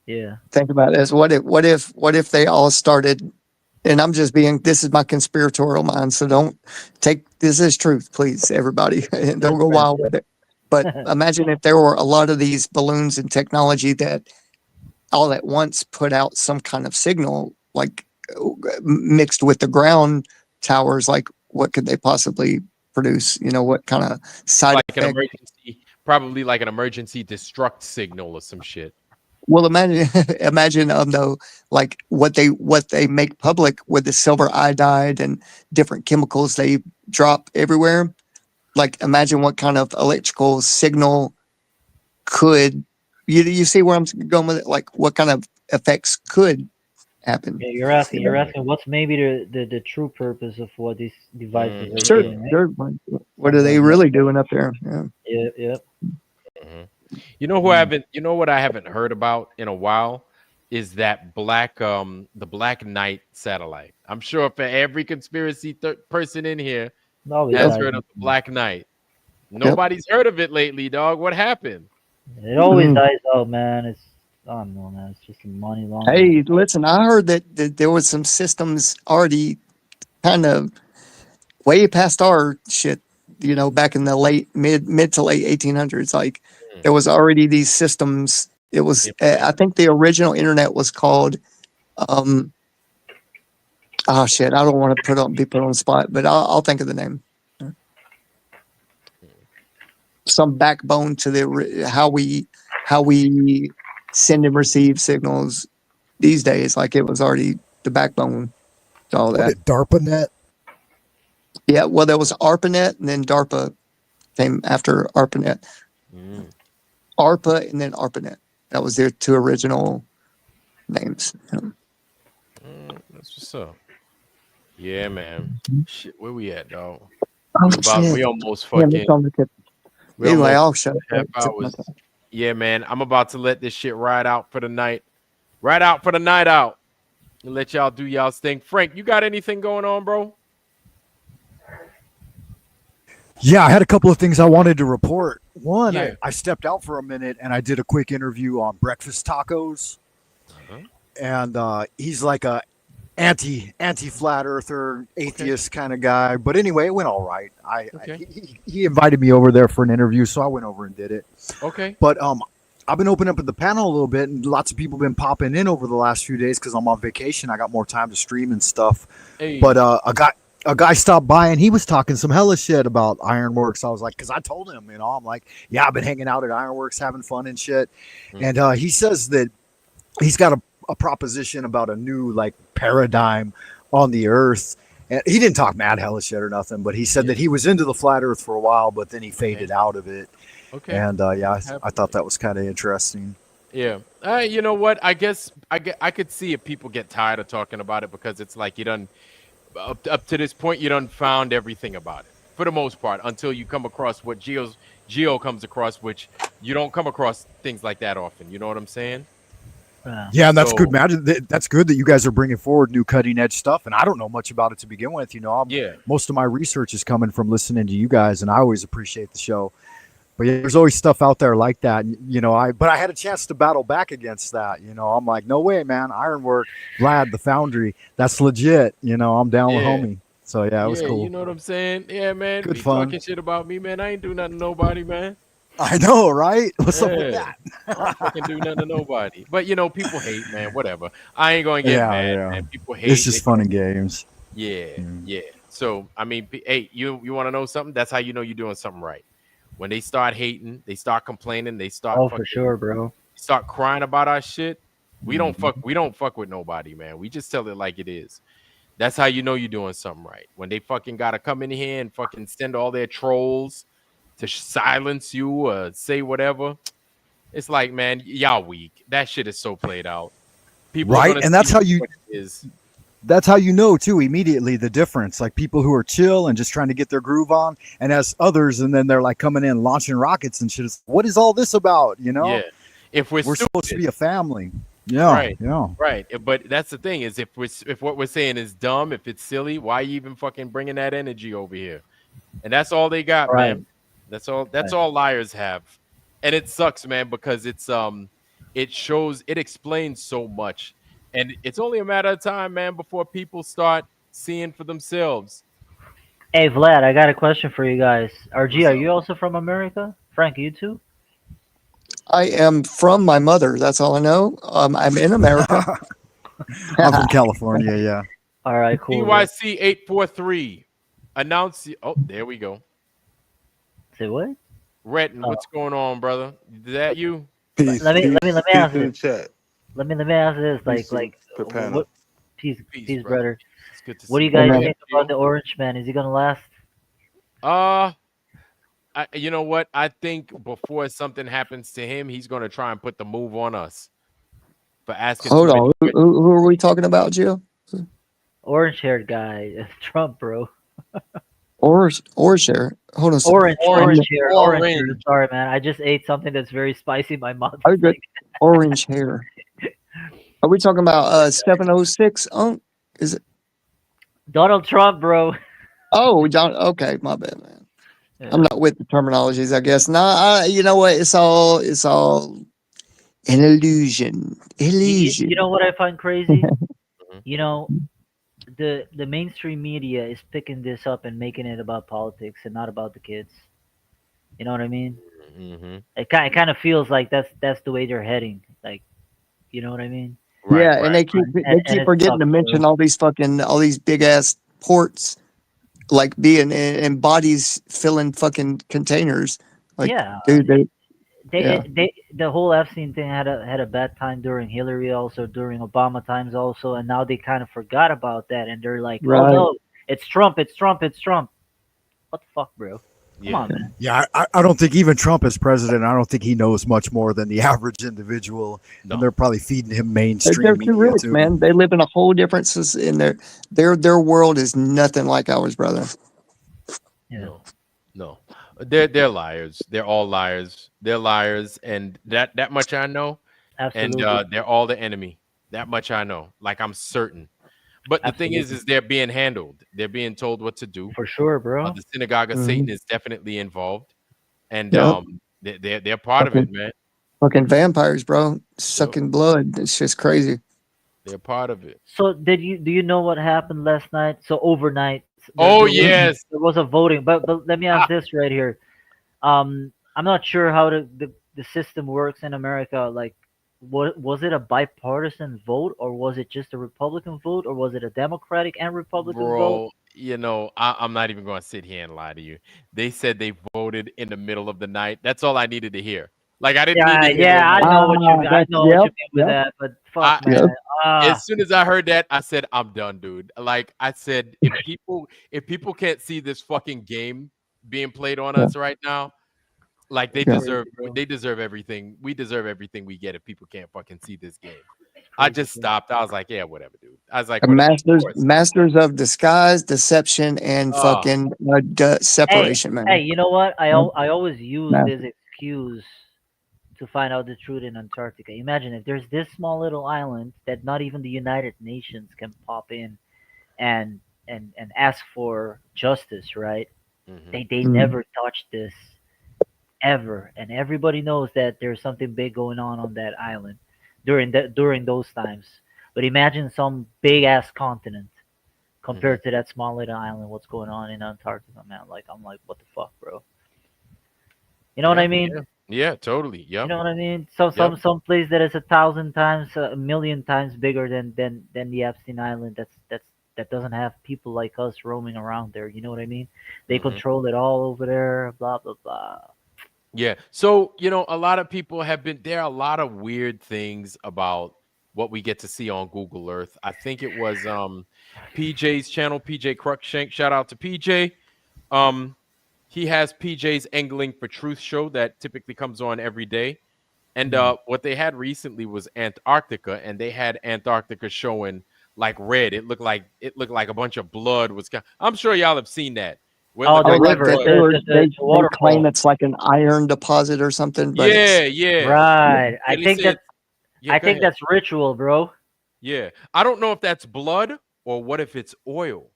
yeah. Think about this. What if they all started? And I'm just being. This is my conspiratorial mind, so don't take this as truth, please, everybody, and That's don't go right. wild with it. But imagine if there were a lot of these balloons and technology that all at once put out some kind of signal, like mixed with the ground towers. Like, what could they possibly produce? You know, what kind of side Like an effect? emergency, probably like an emergency destruct signal or some shit. Well, imagine, imagine, though, like what they make public with the silver iodide and different chemicals they drop everywhere. Like, imagine what kind of electrical signal could you see where I'm going with it? Like, what kind of effects could happen? Yeah, You you're know, asking what's maybe the true purpose of what these devices are sure, Hmm. doing, right? sure. What are Something they like that. really doing up there? Yeah. Yep, yep. Hmm. You know who I Mm. haven't? You know what I haven't heard about in a while is that the Black Knight satellite. I'm sure for every conspiracy person in here It always Yep. has dies. heard of the Black Knight. Yep. Nobody's heard of it lately, dog. What happened? It always Mm. dies out, man. It's I don't know, man. It's just a money laundering. Hey, listen, I heard that there was some systems already kind of way past our shit, you know, back in the mid to late 1800s. Like, Mm, there was already these systems. It was, I implemented. think the original internet was called, um, oh shit, I don't want to be put on the spot, but I'll think of the name. Some backbone to how we send and receive signals these days. Like, it was already the backbone to all What that. did DARPANET? Yeah, well, there was ARPANET, and then DARPA came after ARPANET. Mm, ARPA and then ARPANET. That was their two original names. that's what's up. Yeah, man. Shit, where we at, dog? Oh shit! We almost Damn, it's fucking on the tip. we Anyway, almost I'll shut half up. Tip my hours. tongue. Yeah, man. I'm about to let this shit ride out for the night. Ride out for the night out. And let y'all do y'all's thing. Frank, you got anything going on, bro? Yeah, I had a couple of things I wanted to report. One, Yeah. I stepped out for a minute and I did a quick interview on breakfast tacos. Uh-huh. And he's like a anti flat earther Okay. atheist kind of guy. But anyway, it went all right. Okay. He invited me over there for an interview, so I went over and did it. Okay. But I've been opening up the panel a little bit, and lots of people have been popping in over the last few days because I'm on vacation. I got more time to stream and stuff. Hey. But a guy stopped by and he was talking some hella shit about Ironworks. I was like, because I told him, you know, I'm like, yeah, I've been hanging out at Ironworks having fun and shit. Mm. And he says that he's got a proposition about a new like paradigm on the Earth. And he didn't talk mad hella shit or nothing, but he said Yeah. that he was into the flat Earth for a while, but then he Okay. faded out of it. Okay. And yeah, I Happy. thought that was kind of interesting. Yeah. You know what? I guess I could see if people get tired of talking about it because it's like you done up to this point you done found everything about it for the most part until you come across what Geo comes across, which you don't come across things like that often. You know what I'm saying? Yeah, and that's So good. That's good that you guys are bringing forward new cutting edge stuff. And I don't know much about it to begin with. You know, yeah. most of my research is coming from listening to you guys, and I always appreciate the show. But yeah, there's always stuff out there like that. You know, I had a chance to battle back against that. You know, I'm like, no way, man. Ironwork, Vlad, the Foundry, that's legit. You know, I'm down with Yeah. homie. So yeah, it was Yeah, you cool. know what I'm saying? Yeah, man. Good Be fun. talking shit about me, man. I ain't do nothing to nobody, man. I know, right? What's up with Yeah. that? I don't fucking do nothing to nobody. But you know, people hate, man. Whatever. I ain't gonna get Yeah, mad, yeah. man. People It's hate. They just fun and games. Yeah, Mm. yeah. So I mean, hey, you want to know something? That's how you know you're doing something right. When they start hating, they start complaining, they start Oh, for fucking sure, bro. start crying about our shit. We don't fuck with nobody, man. We just tell it like it is. That's how you know you're doing something right. When they fucking gotta come in here and fucking send all their trolls to silence you or say whatever, it's like, man, y'all weak. That shit is so played out. People are Right, gonna and see what it is. that's how you know too immediately the difference. Like people who are chill and just trying to get their groove on, and as others, and then they're like coming in launching rockets and shit. It's, what is all this about? You know, Yeah. If we're we're supposed to stupid, be a family. Yeah, right, yeah. right. But that's the thing is, if what we're saying is dumb, if it's silly, why you even fucking bringing that energy over here? And that's all they got, Right. man. That's all. That's Right. all liars have, and it sucks, man, because it shows, it explains so much, and it's only a matter of time, man, before people start seeing for themselves. Hey Vlad, I got a question for you guys. RG, What's are up? you also from America? Frank, you too? I am from my mother. That's all I know. I'm in America. I'm from California. Yeah. All right, cool. PYC 843 announce. Oh, there we go. Say what? Retton, Oh, what's going on, brother? Is that you? Peace, let me peace ask to the this. chat. Let me ask this. Peace to the panel. What? Peace, Peace, peace, brother. brother. It's good to What do see you you. guys Amen. think about the Orange Man? Is he gonna last? Uh, you know what? I think before something happens to him, he's gonna try and put the move on us for asking too Hold many on. Who, questions. who are we talking about, Jill? Orange-haired guy, Trump, bro. Or share? Hold on. Orange, Orange, orange-haired, orange-haired. I'm orange. sorry, man. I just ate something that's very spicy. My mouth I is got like, orange hair. Are we talking about 706? Is it? Donald Trump, bro. Oh, John. Okay, my bad, man. I'm Yeah. not with the terminologies, I guess. Nah, you know what? It's all an illusion. You Illusion. know what I find crazy? Mhm, You know, the mainstream media is picking this up and making it about politics and not about the kids. You know what I mean? mhm. It kind of feels like that's the way they're heading. Like, you know what I mean? Right, Yeah, and right. And they keep it forgetting to sucks, mention bro. all these big ass ports like being in bodies filling fucking containers. Like, Yeah, dude, yeah, the whole Epstein thing had a bad time during Hillary, also during Obama times, also, and now they kind of forgot about that, and they're like, oh right. no, it's Trump, it's Trump, it's Trump. What the fuck, bro? Come Yeah. on, man. Yeah, I don't think even Trump as president, I don't think he knows much more than the average individual. And No. they're probably feeding him They're mainstream too media rich, too. man. They live in a whole different in their world is nothing like ours, brother. Yeah, No. No. They're liars. They're all liars. They're liars, and that much I know. And absolutely, they're all the enemy. That much I know. Like I'm certain. But the thing absolutely, is they're being handled. They're being told what to do. for sure, bro. The synagogue of Hmm. Satan is definitely involved, and Yep. they're part of Fucking, it, man. fucking vampires, bro. Yep, Sucking blood. It's just crazy. they're part of it. So do you know what happened last night? So overnight Oh Mm-mm. yes, there was a voting, but let me ask ah, this right here. I'm not sure how the system works in America. Like, what was it, a bipartisan vote, or was it just a Republican vote, or was it a Democratic and Republican vote? bro. I'm not even going to sit here and lie to you. They said they voted in the middle of the night. That's all I needed to hear. Like I didn't need Yeah, to hear yeah, nobody. I That's know what yep, you mean with yep, that, but I fuck, yep. man. Ah, as soon as I heard that, I said, I'm done, dude. Like I said, if people can't see this fucking game being played on Yeah, us right now, like it's yeah. crazy, bro. they deserve everything. We deserve everything we get if people can't fucking see this game. It's I crazy, just bro. stopped. I was like, yeah, whatever, dude. I was like, And whatever. Of masters course. masters of disguise, deception, and Oh, fucking Hey, separation, man. hey, you know what? Yep. I always use this Master. excuse to find out the truth in Antarctica. Imagine if there's this small little island that not even the United Nations can pop in and and ask for justice, right? hmm They Mm. never touch this ever, and everybody knows that there's something big going on that island during those times. But imagine some big ass continent hmm compared to that small little island. What's going on in Antarctica, man? Like I'm like, what the fuck, bro? You know what yeah, I mean? yeah, yeah, totally. You Yep, know what I mean? So yep. some place that is 1,000 times, a million times bigger than the Epstein Island. That doesn't have people like us roaming around there. You know what I mean? They hmm control it all over there. Blah blah blah. Yeah. So, a lot of people have been there are a lot of weird things about what we get to see on Google Earth. I think it was PJ's channel, PJ Cruikshank. Shout out to PJ. Um, he has PJ's Angling for Truth show that typically comes on every day. And what they had recently was Antarctica, and they had Antarctica showing like red. It looked like a bunch of blood was. I'm sure y'all have seen that. Where it Oh, looked the Oh, like like river, that blood. they the they claim waterfall. it's like an iron deposit or something, but it's Yeah, yeah, Right. yeah. They said, yeah. I Go think ahead. that's ritual, bro. Yeah, I don't know if that's blood or what if it's oil.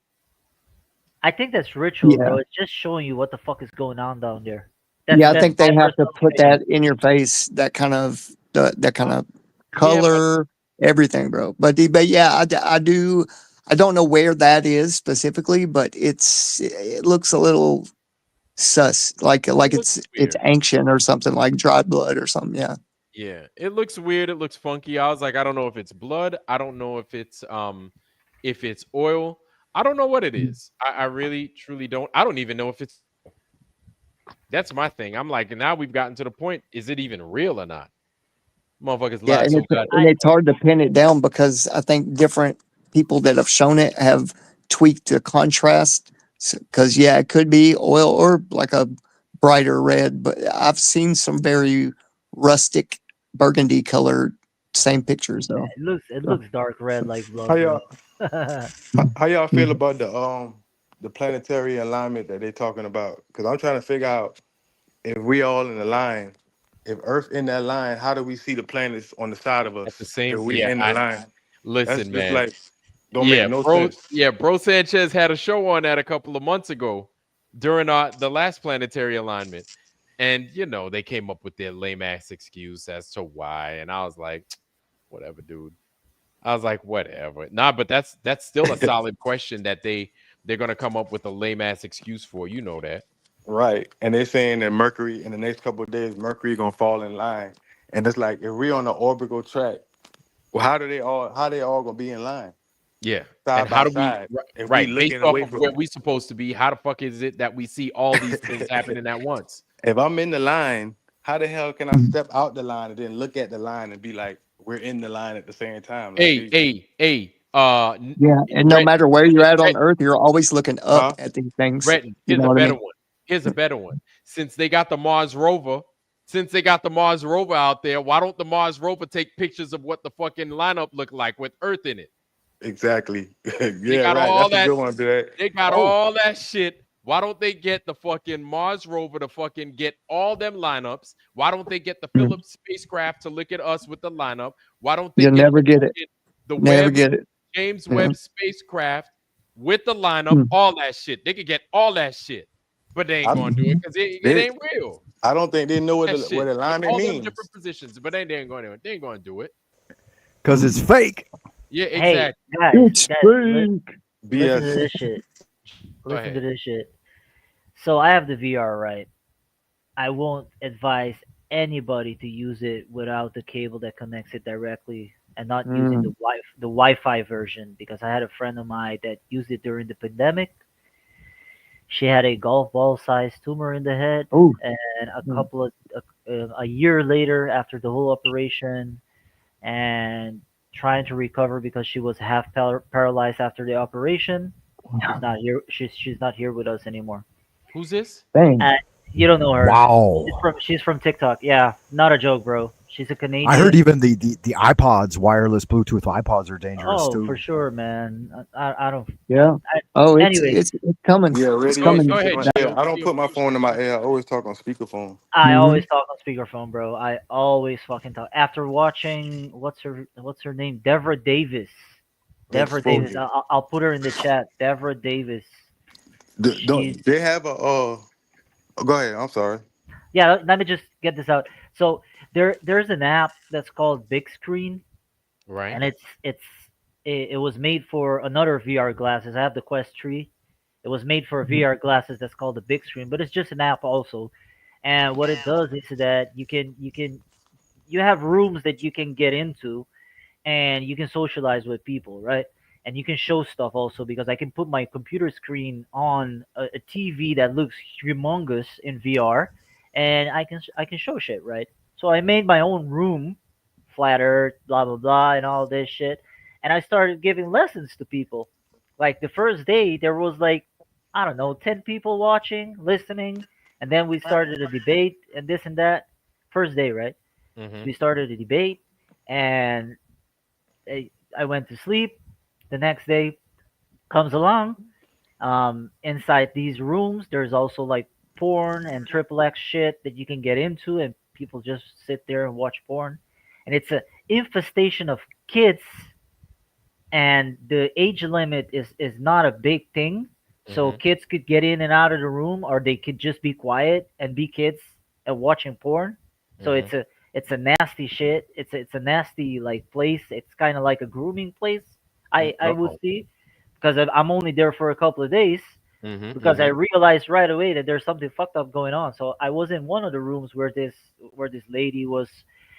I think that's ritual, yeah. bro. It's just showing you what the fuck is going on down there. Yeah, I That's think my they have to personal put opinion. that in your face, that kind of Yeah, but color, everything, bro. But yeah, I don't know where that is specifically, but it looks a little sus, like it looks it's weird. ancient or something, like dried blood or something. Yeah, Yeah, it looks weird. It looks funky. I was like, I don't know if it's blood. I don't know if it's oil. I don't know what it is. I really truly don't. I don't even know if it's. That's my thing. I'm like, now we've gotten to the point. Is it even real or not? Motherfuckers yeah, lie and so it's god. and it's hard to pin it down because I think different people that have shown it have tweaked the contrast. Because yeah, it could be oil or like a brighter red, but I've seen some very rustic burgundy colored same pictures though. It So, looks dark red like How blood, bro. y'all how y'all feel mhm. about the planetary alignment that they talking about? Because I'm trying to figure out if we all in the line, if Earth in that line, how do we see the planets on the side of At the us if same, we yeah. in the I line? That's listen, just man. like don't make no sense. Bro Sanchez had a show on that a couple of months ago during the last planetary alignment. And they came up with their lame ass excuse as to why. And I was like, whatever, dude. I was like, whatever. Nah, but that's still a solid question that they're gonna come up with a lame ass excuse for. You know that. Right. And they're saying that Mercury in the next couple of days, Mercury gonna fall in line. And it's like if we on the orbital track, well, how they all gonna be in line? Yeah. And Side how by do we side. If we right, based looking off away of from where we supposed to be, how the fuck is it that we see all these things happening at once? if I'm in the line, how the hell can I step out the line and then look at the line and be like, we're in the line at the same time? Like, Hey, Yeah, and no Breton, matter where you're at on Breton, Earth, you're always looking up huh? at these things. Breton, You here's know a what I better mean? one. Here's a better one. Since they got the Mars rover, out there, why don't the Mars rover take pictures of what the fucking lineup look like with Earth in it? Exactly. They Yeah, got right. all That's a that. good one, today. They got Oh, all that shit. Why don't they get the fucking Mars rover to fucking get all them lineups? Why don't they get the Mhm. Phillips spacecraft to look at us with the lineup? Why don't they You'll get never get it. the Never Webb get it. James Yeah. Webb spacecraft with the lineup? Mm. All that shit. They could get all that shit, but they ain't I, gonna do it because it they, ain't real. I don't think they know That what shit with alignment all them means. different positions, but they ain't gonna do it. They ain't gonna do it. because it's fake. Yeah, Hey, exactly. It's guys, fake. listen to BS. this shit. Go Listen to ahead. this shit. So I have the VR, right? I won't advise anybody to use it without the cable that connects it directly and not using Mm. the Wi-Fi version because I had a friend of mine that used it during the pandemic. She had a golf ball sized tumor in the head, Oh, and mm. a year later after the whole operation, and trying to recover because she was half paralyzed after the operation. She's not here. She's not here with us anymore. Who's this? Dang. And you don't know her. Wow. She's from TikTok. Yeah, not a joke, bro. She's a I heard Canadian. even the iPods, wireless Bluetooth iPods, are dangerous Oh, for too. sure, man. I don't. Yeah. I, Oh, anyways, it's coming. Yeah, It's radio Go coming. is in ahead, my Now. ear. Gio. I don't Gio, put my finish phone that in my shit. ear. I always talk on speakerphone. I Hmm. always talk on speakerphone, bro. I always fucking talk. After watching what's her name, Devra Davis. Devra Davis. Exposure. I'll put her in the chat. Devra Davis. She's Don't they have a go ahead, I'm sorry. yeah. Let me just get this out. So there's an app that's called Big Screen, Right. and it was made for another VR glasses. I have the Quest 3. It was made for VR glasses that's called the Big Screen, but it's just an app also. And what it does is that you have rooms that you can get into and you can socialize with people, right? And you can show stuff also because I can put my computer screen on a TV that looks humongous in VR, and I can show shit, right? So I made my own room flat Earth, blah blah blah, and all this shit. And I started giving lessons to people. Like the first day, there was like I don't know, 10 people watching, listening, and then we started a debate and this and that. First day, right? So Mm-hmm. we started a debate, and I went to sleep. The next day comes along. Inside these rooms, there's also like porn and triple X shit that you can get into, and people just sit there and watch porn. And it's a infestation of kids, and the age limit is not a big thing. So Mm-hmm. kids could get in and out of the room, or they could just be quiet and be kids and watching porn. So Mm-hmm. it's a nasty shit. It's a nasty like place. It's kind of like a grooming place. I would Uh-oh. see, because I'm only there for a couple of days, Mm-hmm. because I Mm-hmm. realized right away that there's something fucked up going on. So I was in one of the rooms where this lady was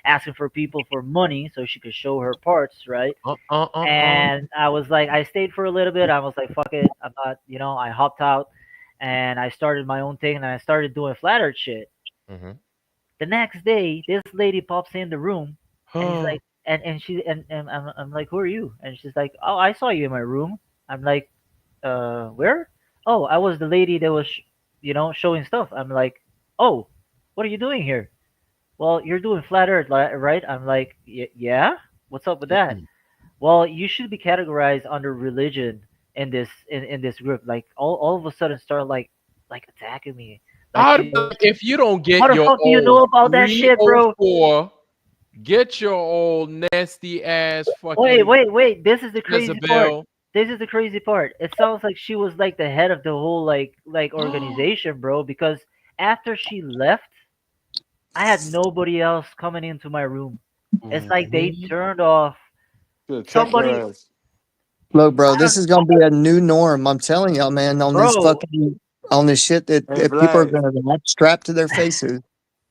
asking for people for money so she could show her parts, right? Uh-uh. And I was like, I stayed for a little bit. I was like, fuck it, I'm not, I hopped out, and I started my own thing, and I started doing flat Earth shit. Mm-hmm. The next day, this lady pops in the room, and he's Oh. like, and I'm like, who are you? And she's like, oh, I saw you in my room. I'm like, where? Oh, I was the lady that was, showing stuff. I'm like, oh, what are you doing here? Well, you're doing flat Earth, right? I'm like, yeah. What's up with that? Well, you should be categorized under religion in this group. Like all of a sudden start like attacking me. Like I'd she be like, if you don't how get the your fuck do you know old about that shit, bro? 304, get your old nasty ass Wait, fucking wait, wait. This is the crazy part. Jezebel. This is the crazy part. It sounds like she was like the head of the whole like organization, bro, because after she left, I had nobody else coming into my room. It's like they Ooh-wee. turned off Should have checked somebody. her ass. Look, bro, I this don't, is gonna be a new norm. I'm telling y'all, man, on this bro. fucking on this shit Hey that people are Vlad. gonna have strapped to their faces.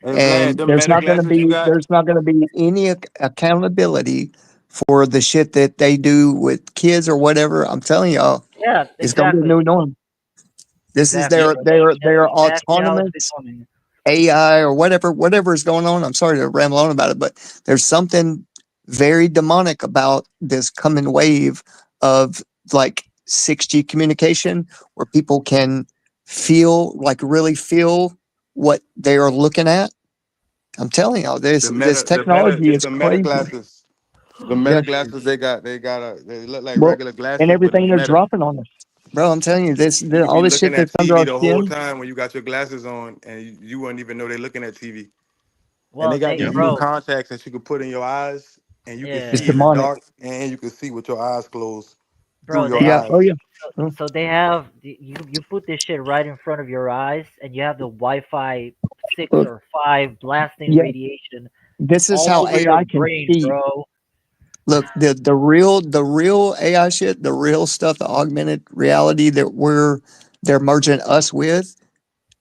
Hey Vlad, And them meta glasses you got? there's not gonna be any accountability for the shit that they do with kids or whatever. I'm telling y'all, Yeah, it's gonna be a exactly, new norm. This is exactly, Yeah. bro. That's their exactly how it's autonomous becoming. AI or whatever is going on. I'm sorry to ramble on about it, but there's something very demonic about this coming wave of like 6G communication where people can really feel what they are looking at. I'm telling y'all, this technology It's is the meta crazy. glasses. The meta Yeah. glasses they look like Well, regular and glasses, but it's everything they're meta. dropping on us, bro. I'm telling you, You could all be this looking shit at that's under TV our the whole skin. time when you got your glasses on, and you wouldn't even know they're looking at TV. And Well, they got they, these Yep. new bro, contacts that you can put in your eyes, and you can It's yeah, see in the demonic. dark, and you can see with your eyes closed through bro, your they Yeah. eyes. Oh yeah. so, Mm. so they have you put this shit right in front of your eyes, and you have the Wi-Fi 6 Look, or 5 blasting yeah. radiation This is all how over your AI can brain, see. bro. Look, the real AI shit, the real stuff, the augmented reality that they're merging us with.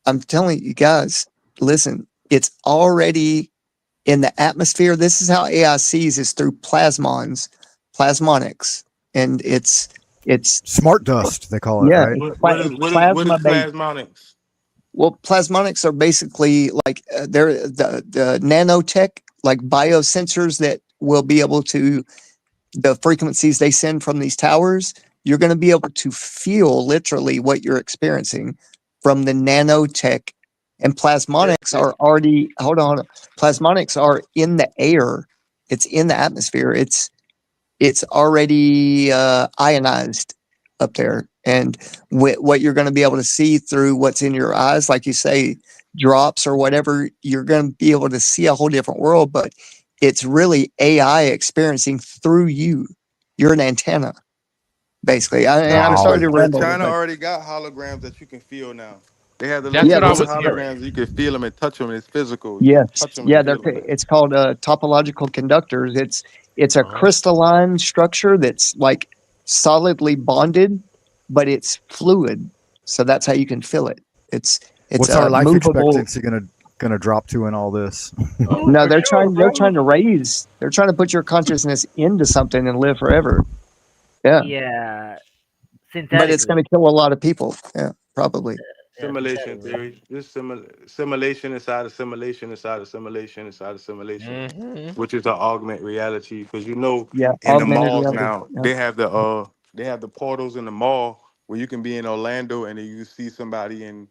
I'm telling you guys, listen, it's already in the atmosphere. This is how AI sees is through plasmonics, and it's Smart dust, they call it, yeah, right? it's What is plasma based. plasmonics? Well, plasmonics are basically like they're the nanotech, like biosensors that will be able to the frequencies they send from these towers. You're going to be able to feel literally what you're experiencing from the nanotech. And plasmonics are already hold on. Plasmonics are in the air. It's in the atmosphere. It's already ionized up there, and what you're going to be able to see through what's in your eyes, like you say, drops or whatever, you're going to be able to see a whole different world. But it's really AI experiencing through you. You're an antenna, basically. I'm sorry Wow. to But ramble, China but already got holograms that you can feel now. They have the little That's yeah, what I this small is was hearing. holograms. You can feel them and touch them. It's physical. You can yes, touch them and yeah. feel them. It's called topological conductors. It's a Uh-huh. crystalline structure that's like solidly bonded, but it's fluid. So that's how you can feel it. It's What's our a life movable. expectancy gonna drop to in all this? Oh, No, for sure, they're bro. trying to raise. They're trying to put your consciousness into something and live forever. Yeah, Yeah, but it's going synthetically. to kill a lot of people. Yeah, probably. Yeah, he said simulation it right. theory. Just simulation inside of simulation inside of simulation inside of simulation, Hmm. which is an augment reality. Because you know, Yeah, in the augmented malls reality. now, Yeah. they have the portals in the mall where you can be in Orlando and then you see somebody in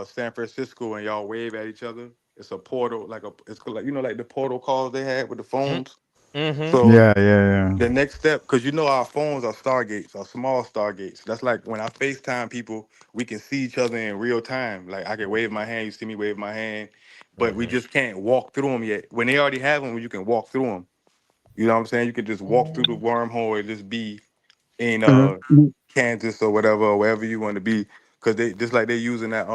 San Francisco and y'all wave at each other. It's a portal, it's like like the portal calls they had with the phones. Hmm. So Yeah, yeah, the next step, because our phones are stargates, are small stargates. That's like when I FaceTime people, we can see each other in real time. Like I can wave my hand, you see me wave my hand, but we Hmm. just can't walk through them yet. When they already have them, you can walk through them. You know what I'm saying? You can just walk through the wormhole and just be in Mm-hmm. Kansas or whatever, or wherever you want to be. Because they just like they're using that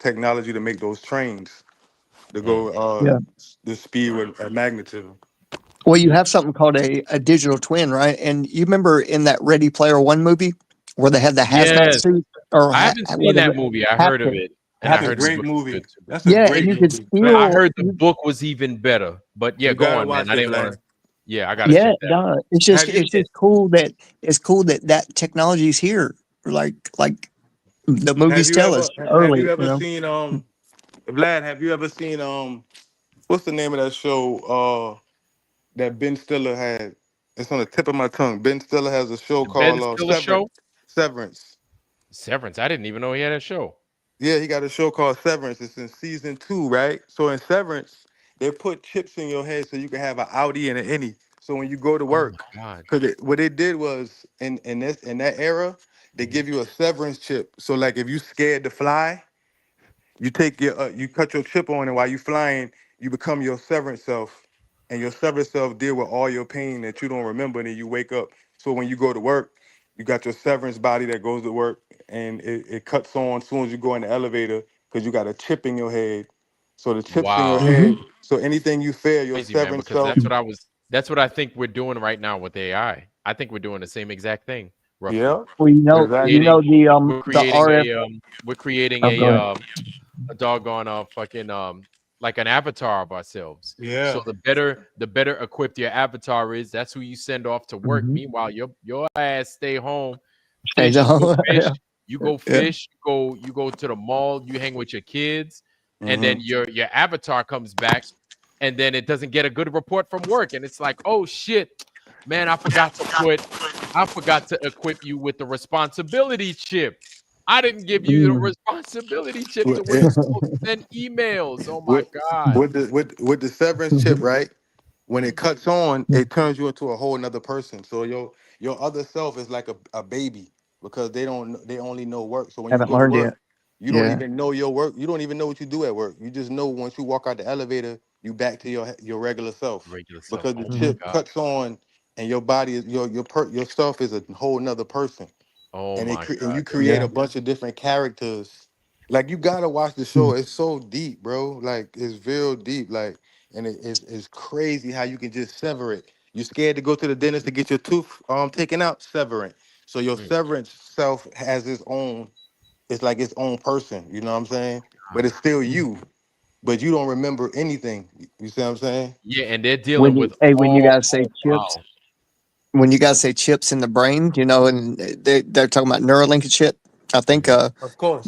technology to make those trains to go Yeah. the speed with magnetism. Well, you have something called a digital twin, right? And you remember in that Ready Player One movie where they had the hazmat Yes. suit or I haven't seen what is that it? movie. I heard of Haptic. it, and I That's a heard the Haptics. great movie was good movie. too. That's a Yeah, and great you could movie. But I feel. heard the book was even better. But yeah, You go gotta on, man. watch I it, didn't want Vlad. to. Yeah, I gotta Yeah, check that out. no, Have you? it's just cool that that technology is here. Like the movies tell us Have early. you ever seen Vlad? Have you ever seen what's the name of that show that Ben Stiller had? It's on the tip of my tongue. Ben Stiller has a show The Ben called Stiller Severance. show, Severance. Severance. I didn't even know he had a show. Yeah, he got a show called Severance. It's in season 2, right? So in Severance, they put chips in your head so you can have an Audi and an Innie. So when you go to Oh my work, god. because what they did was in that era, they Mhm. give you a severance chip. So like if you scared to fly, you cut your chip on, and while you flying, you become your severance self, and your severance self deal with all your pain that you don't remember, and then you wake up. So when you go to work, you got your severance body that goes to work, and it cuts on as soon as you go in the elevator because you got a chip in your head. So the chips in your Wow. Hmm. head. So anything you fear, your Crazy, man, severance because self. that's what I think we're doing right now with AI. I think we're doing the same exact thing, roughly. Yeah, Well, We're exactly. creating we're the creating RF. we're creating Oh, go ahead. a doggone fucking like an avatar of ourselves. So Yeah. the better equipped your avatar is, that's who you send off to work. Mm-hmm. Meanwhile, your ass stay home, Hey, fish, no, yeah, yeah. you go to the mall, you hang with your kids, and then Hmm. your avatar comes back, and then it doesn't get a good report from work, and it's like, oh shit, man, I forgot to equip you with the responsibility chip. I didn't give you the Mm. responsibility chip to where you're supposed to send emails. Oh my with god. with the severance chip, right? When it cuts on, it turns you into a whole nother person. So your other self is like a baby because they only know work. So when you Haven't go to learned yet. work, you don't Yeah. even know your work. You don't even know what you do at work. You just know once you walk out the elevator, you back to your regular self Regular self. because the Oh my Hmm. chip god. cuts on and your body is yourself is a whole nother person, Oh and my and god. you create Yeah. a bunch of different characters. Like you gotta watch the show. It's so deep, bro. Like it's real deep. Like, and it's crazy how you can just sever it. You scared to go to the dentist to get your tooth taken out, sever it. So your Mm, severance self has its own. It's like its own person. You know what I'm saying? But god. it's still you. But you don't remember anything. You see what I'm saying? Yeah, and they're When dealing you with hey, when you all guys say oh chips, wow. when you guys say chips in the brain, and they're talking about Neuralink and shit. I think Mhm. Of course.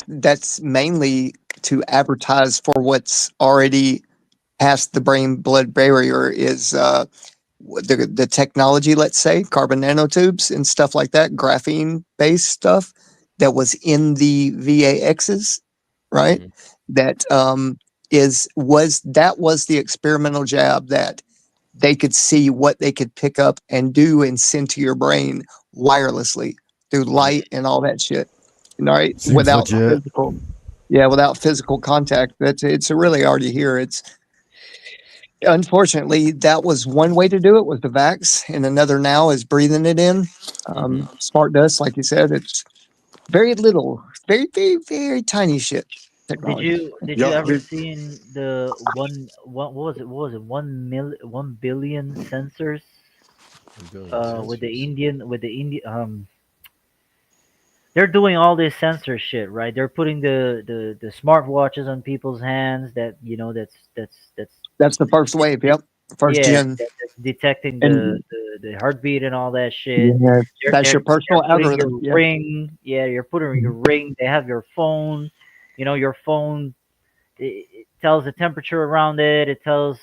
that's mainly to advertise for what's already past the brain blood barrier is the technology, let's say carbon nanotubes and stuff like that, graphene based stuff that was in the VAXs, right? Mhm. That was the experimental jab that they could see what they could pick up and do and send to your brain wirelessly through Mm. light and all that shit. Right? Seems legit. Without physical contact. It's really already here. It's unfortunately that was one way to do it was the vax, and another now is breathing it in. Mhm. Smart dust, like you said, it's very little, very, very, very tiny shit technology. Did you Y'all, ever seen the what was it? What was it? 1 billion sensors A billion with the sensors. Indian they're doing all this sensor shit, right? They're putting the smartwatches on people's hands that that's That's the first wave. Yep. first Yeah, gen. that's detecting And the heartbeat and all that shit. yeah, that's They're your personal putting your algorithm. Yeah. ring. Yeah, you're putting your ring. They have your phone. Your phone. It tells the temperature around it. It tells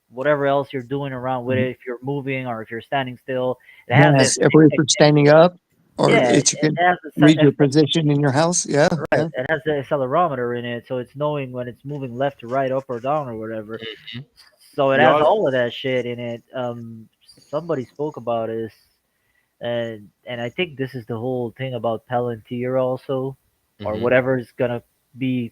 whatever else you're doing around with it. If you're moving or if you're standing still, it has this Yes, if thing we're that standing up, or yeah, it it can has read your position in your house. Yeah, right. yeah. It has the accelerometer in it, so it's knowing when it's moving left to right, up or down or whatever. Mhm. So it has Y'all, all of that shit in it. Somebody spoke about this, and I think this is the whole thing about Palantir also, or Mhm. whatever is gonna be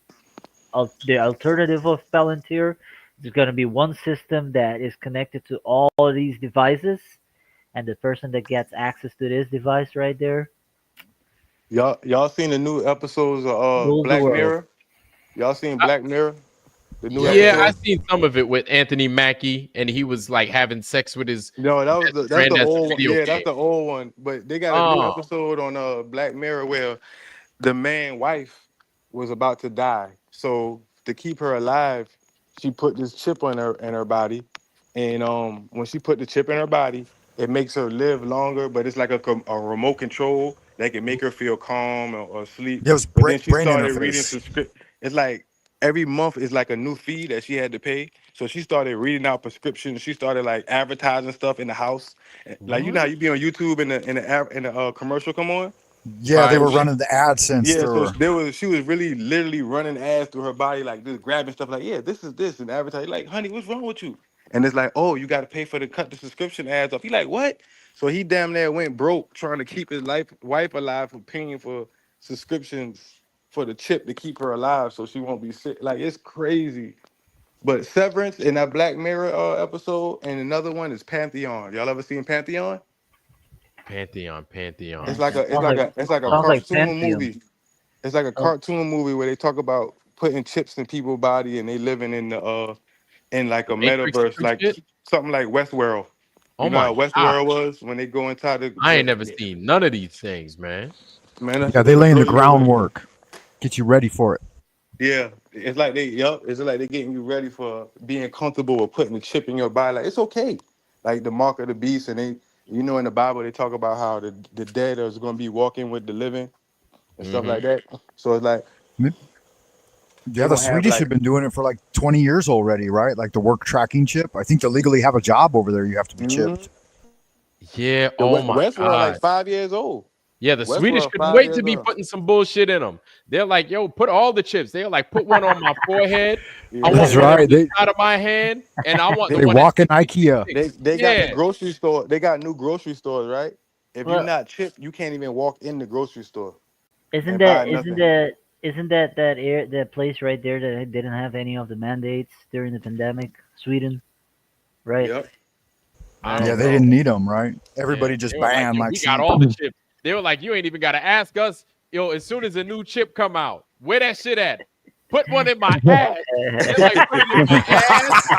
the alternative of Palantir. There's gonna be one system that is connected to all of these devices, and the person that gets access to this device right there y'all seen the new episodes of rules the Black world. Mirror? Y'all seen I- Black Mirror? The new Yeah, I episode? seen some of it with Anthony Mackie, and he was like having sex with his No, best that's the friend as a old one. video Yeah, that's game. the old one. But they got a new Oh, episode on Black Mirror where the man wife was about to die. So to keep her alive, she put this chip on her in her body, and when she put the chip in her body, it makes her live longer. But it's like a remote control that can make her feel calm or sleep. It was But then she brain started reading interface. prescript. It's like every month is like a new fee that she had to pay. So she started reading out prescriptions. She started like advertising stuff in the house. Like you know how what? you be on YouTube and the commercial come on. Yeah, they Right. So were she running the AdSense yeah, through so her. she was really literally running ads through her body, like just grabbing stuff like, yeah, this is this and advertising. Like, honey, what's wrong with you? And it's like, oh, you got to pay for the cut the subscription ads off. He like, what? So he damn near went broke trying to keep his wife alive for paying for subscriptions for the chip to keep her alive so she won't be sick. Like it's crazy. But Severance in that Black Mirror episode, and another one is Pantheon. Y'all ever seen Pantheon? Pantheon, Pantheon. It's like Pantheon a it's sounds like like a it's like a sounds like cartoon Pantheon. movie. It's like a Oh, cartoon movie where they talk about putting chips in people's body and they living in the in like The a Matrix or metaverse, some like shit. something like Westworld. Oh You know my how god, Westworld was when they go inside I ain't never yeah. seen none of these things, man. Man, that Yeah, shit, they it'll laying blow the you away. groundwork, get you ready for it. Yeah, it's like it's like they getting you ready for being comfortable with putting the chip in your body. Like it's okay. Like the mark of the beast, and in the Bible they talk about how the dead is going to be walking with the living and stuff Hmm. like that. So it's like Yeah, they're the gonna have Swedish like have been doing it for like 20 years already, right? Like the work tracking chip. I think to legally have a job over there, you have to be mhm. chipped. Yeah. The Oh my Westworld like god. 5 years old. Yeah, the Swedish Westworld couldn't five wait to years be old. putting some bullshit in them. They're like, yo, put all the chips. They're like, put one on my forehead. I That's want Yeah. one on right. the They side of my hand, and I want the They they one that walk in tick, tick, tick, IKEA. tick. they got the Yeah. grocery store. They got new grocery stores, right? If you're well, not chipped, you can't even walk in the grocery store isn't and that buy isn't nothing. that isn't that that place right there that didn't have any of the mandates during the pandemic? Sweden, right? Yep. I Yeah, don't they Uh, know. didn't need them, right? Yeah. Everybody just They were like, banned yo, like we got sheep. all the chips. They were like, you ain't even got to ask us. Yo, as soon as a new chip come out, where that shit at? Put one in my ass. They're like, put it in my ass.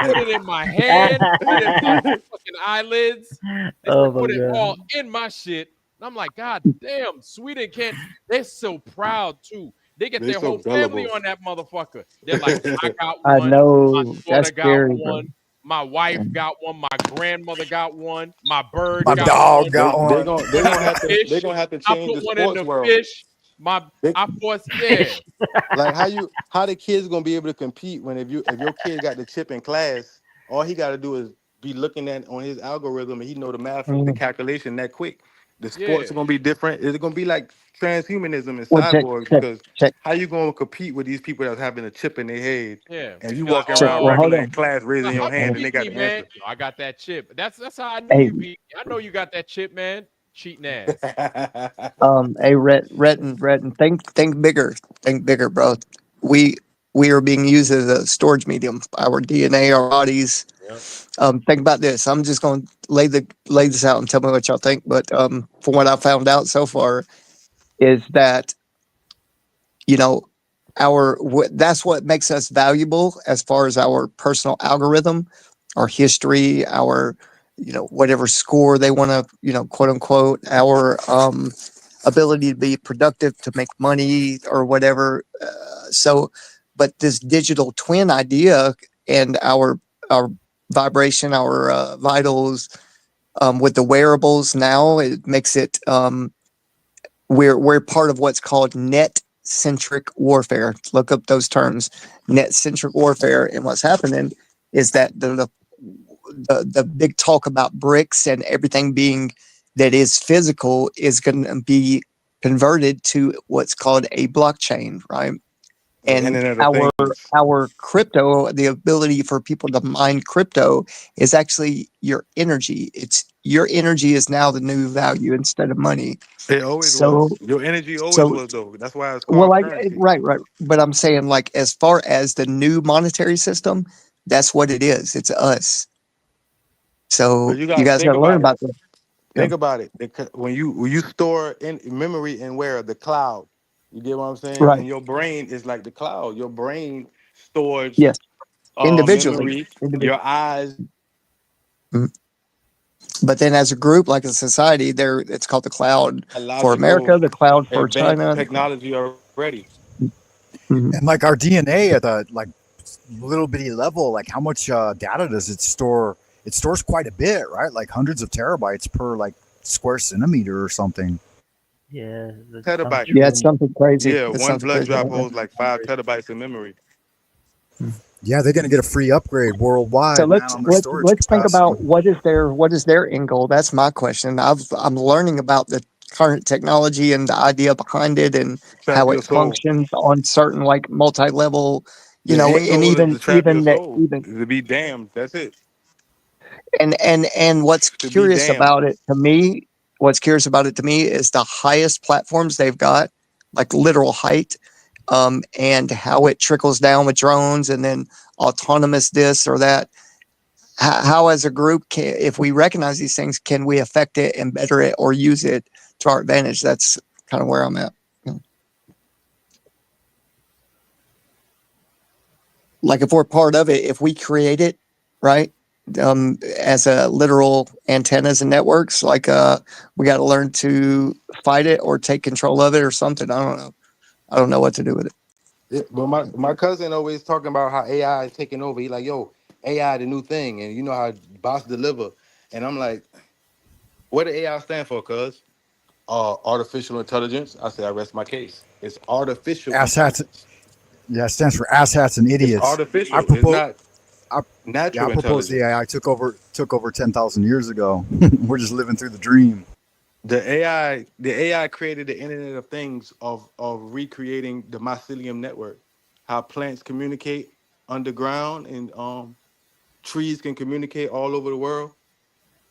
Put it in my hand, put it in my fucking eyelids. They oh said, my put it all god. in my shit. And I'm like, God damn, Sweden can't. They're so proud too. They get They their so whole family gullible. on that motherfucker. They're like, I got I one, my know daughter that's got scary, bro. one, my wife got one, my grandmother got one, my bird My got dog one. got I They one. gonna put they one in gonna the have to they're fish. gonna have to I change put the one in sports the world. fish. They, I force, yeah, like how the kids gonna be able to compete when if your kid got the chip in class, all he got to do is be looking at on his algorithm and he know the math, the Mm. calculation that quick. The yeah, sports are gonna be different. It's gonna be like transhumanism and Well, cyborgs check, because check, how you gonna compete with these people that's having a chip in their head yeah. and you Be like, walking check. around Well, oh, hold regular in on. class like, raising how your you hand and Hey, they beat got me, the man? answer. Yo, I got that chip. That's how I knew hey, you beat me. I know you got that chip, man. Cheating ass. hey, Rhett, think bigger, bro. We we are being used as a storage medium. Our DNA, our bodies. Yep. Think about this. I'm just going to lay this out and tell me what y'all think. But from what I found out so far, is that you know that's what makes us valuable as far as our personal algorithm, our history, our whatever score they want to quote unquote, our ability to be productive, to make money or whatever. So but this digital twin idea and our our vibration, our vitals. With the wearables now, it makes it we're part of what's called net centric warfare. Look up those terms, net centric warfare, and what's happening is that the big talk about bricks and everything being that is physical is going to be converted to what's called a blockchain, right? The And Internet of Things. our crypto, the ability for people to mine crypto is actually your energy. It's your energy is now the new value instead of money. It always So was. Your energy always so was though. That's why it's well, called like currency. right. But I'm saying like as far as the new monetary system, that's what it is. It's us. But So you you gotta guys think got to learn about it. about that. Yeah. Think about it. When you store in memory in where the cloud, you get what I'm saying? Right. And your brain is like the cloud. Your brain stores Yes. Individually. memory. Individually. Your eyes Mhm. But then as a group, like a society, there it's called the cloud for logical America, the cloud for advanced China. technology already. Mhm. And like our DNA at a like little bitty level, like how much data does it store? It stores quite a bit, right? Like hundreds of terabytes per like square centimeter or something. Yeah, that's some Terabyte. Yeah, it's trillion. something crazy. Yeah, It's one something blood crazy. drop holds like 5 terabytes of memory. Yeah, they're gonna get a free upgrade So worldwide, man, let's on their let's storage let's think capacity. about what is their end goal. That's my question. I'm learning about the current technology and the idea behind it and Trap how your it soul. functions on certain like multi-level, The end and goal is to trap your soul, even to be damned. That's it. and what's To be curious damned. about it to me, what's curious about it to me is the highest platforms they've got, like literal height, and how it trickles down with drones and then autonomous this or that. How as a group can, if we recognize these things, can we affect it and better it or use it to our advantage? That's kind of where I'm at. Like if we're part of it, if we create it, right? As a literal antennas and networks, like we got to learn to fight it or take control of it or something. I don't know. I don't know what to do with it. Yeah, but my cousin always talking about how AI is taking over. He like, yo, AI the new thing, and you know how boss deliver. And I'm like, what does AI stand for, cuz? Artificial intelligence. I said, I rest my case. It's artificial Asshats, intelligence. yeah, it stands for asshats and It's idiots. I artificial. It's propose, not I, yeah, I natural propose the intelligence. AI took over 10,000 years ago. We're just living through the dream. The AI created the Internet of Things of recreating the mycelium network, how plants communicate underground and trees can communicate all over the world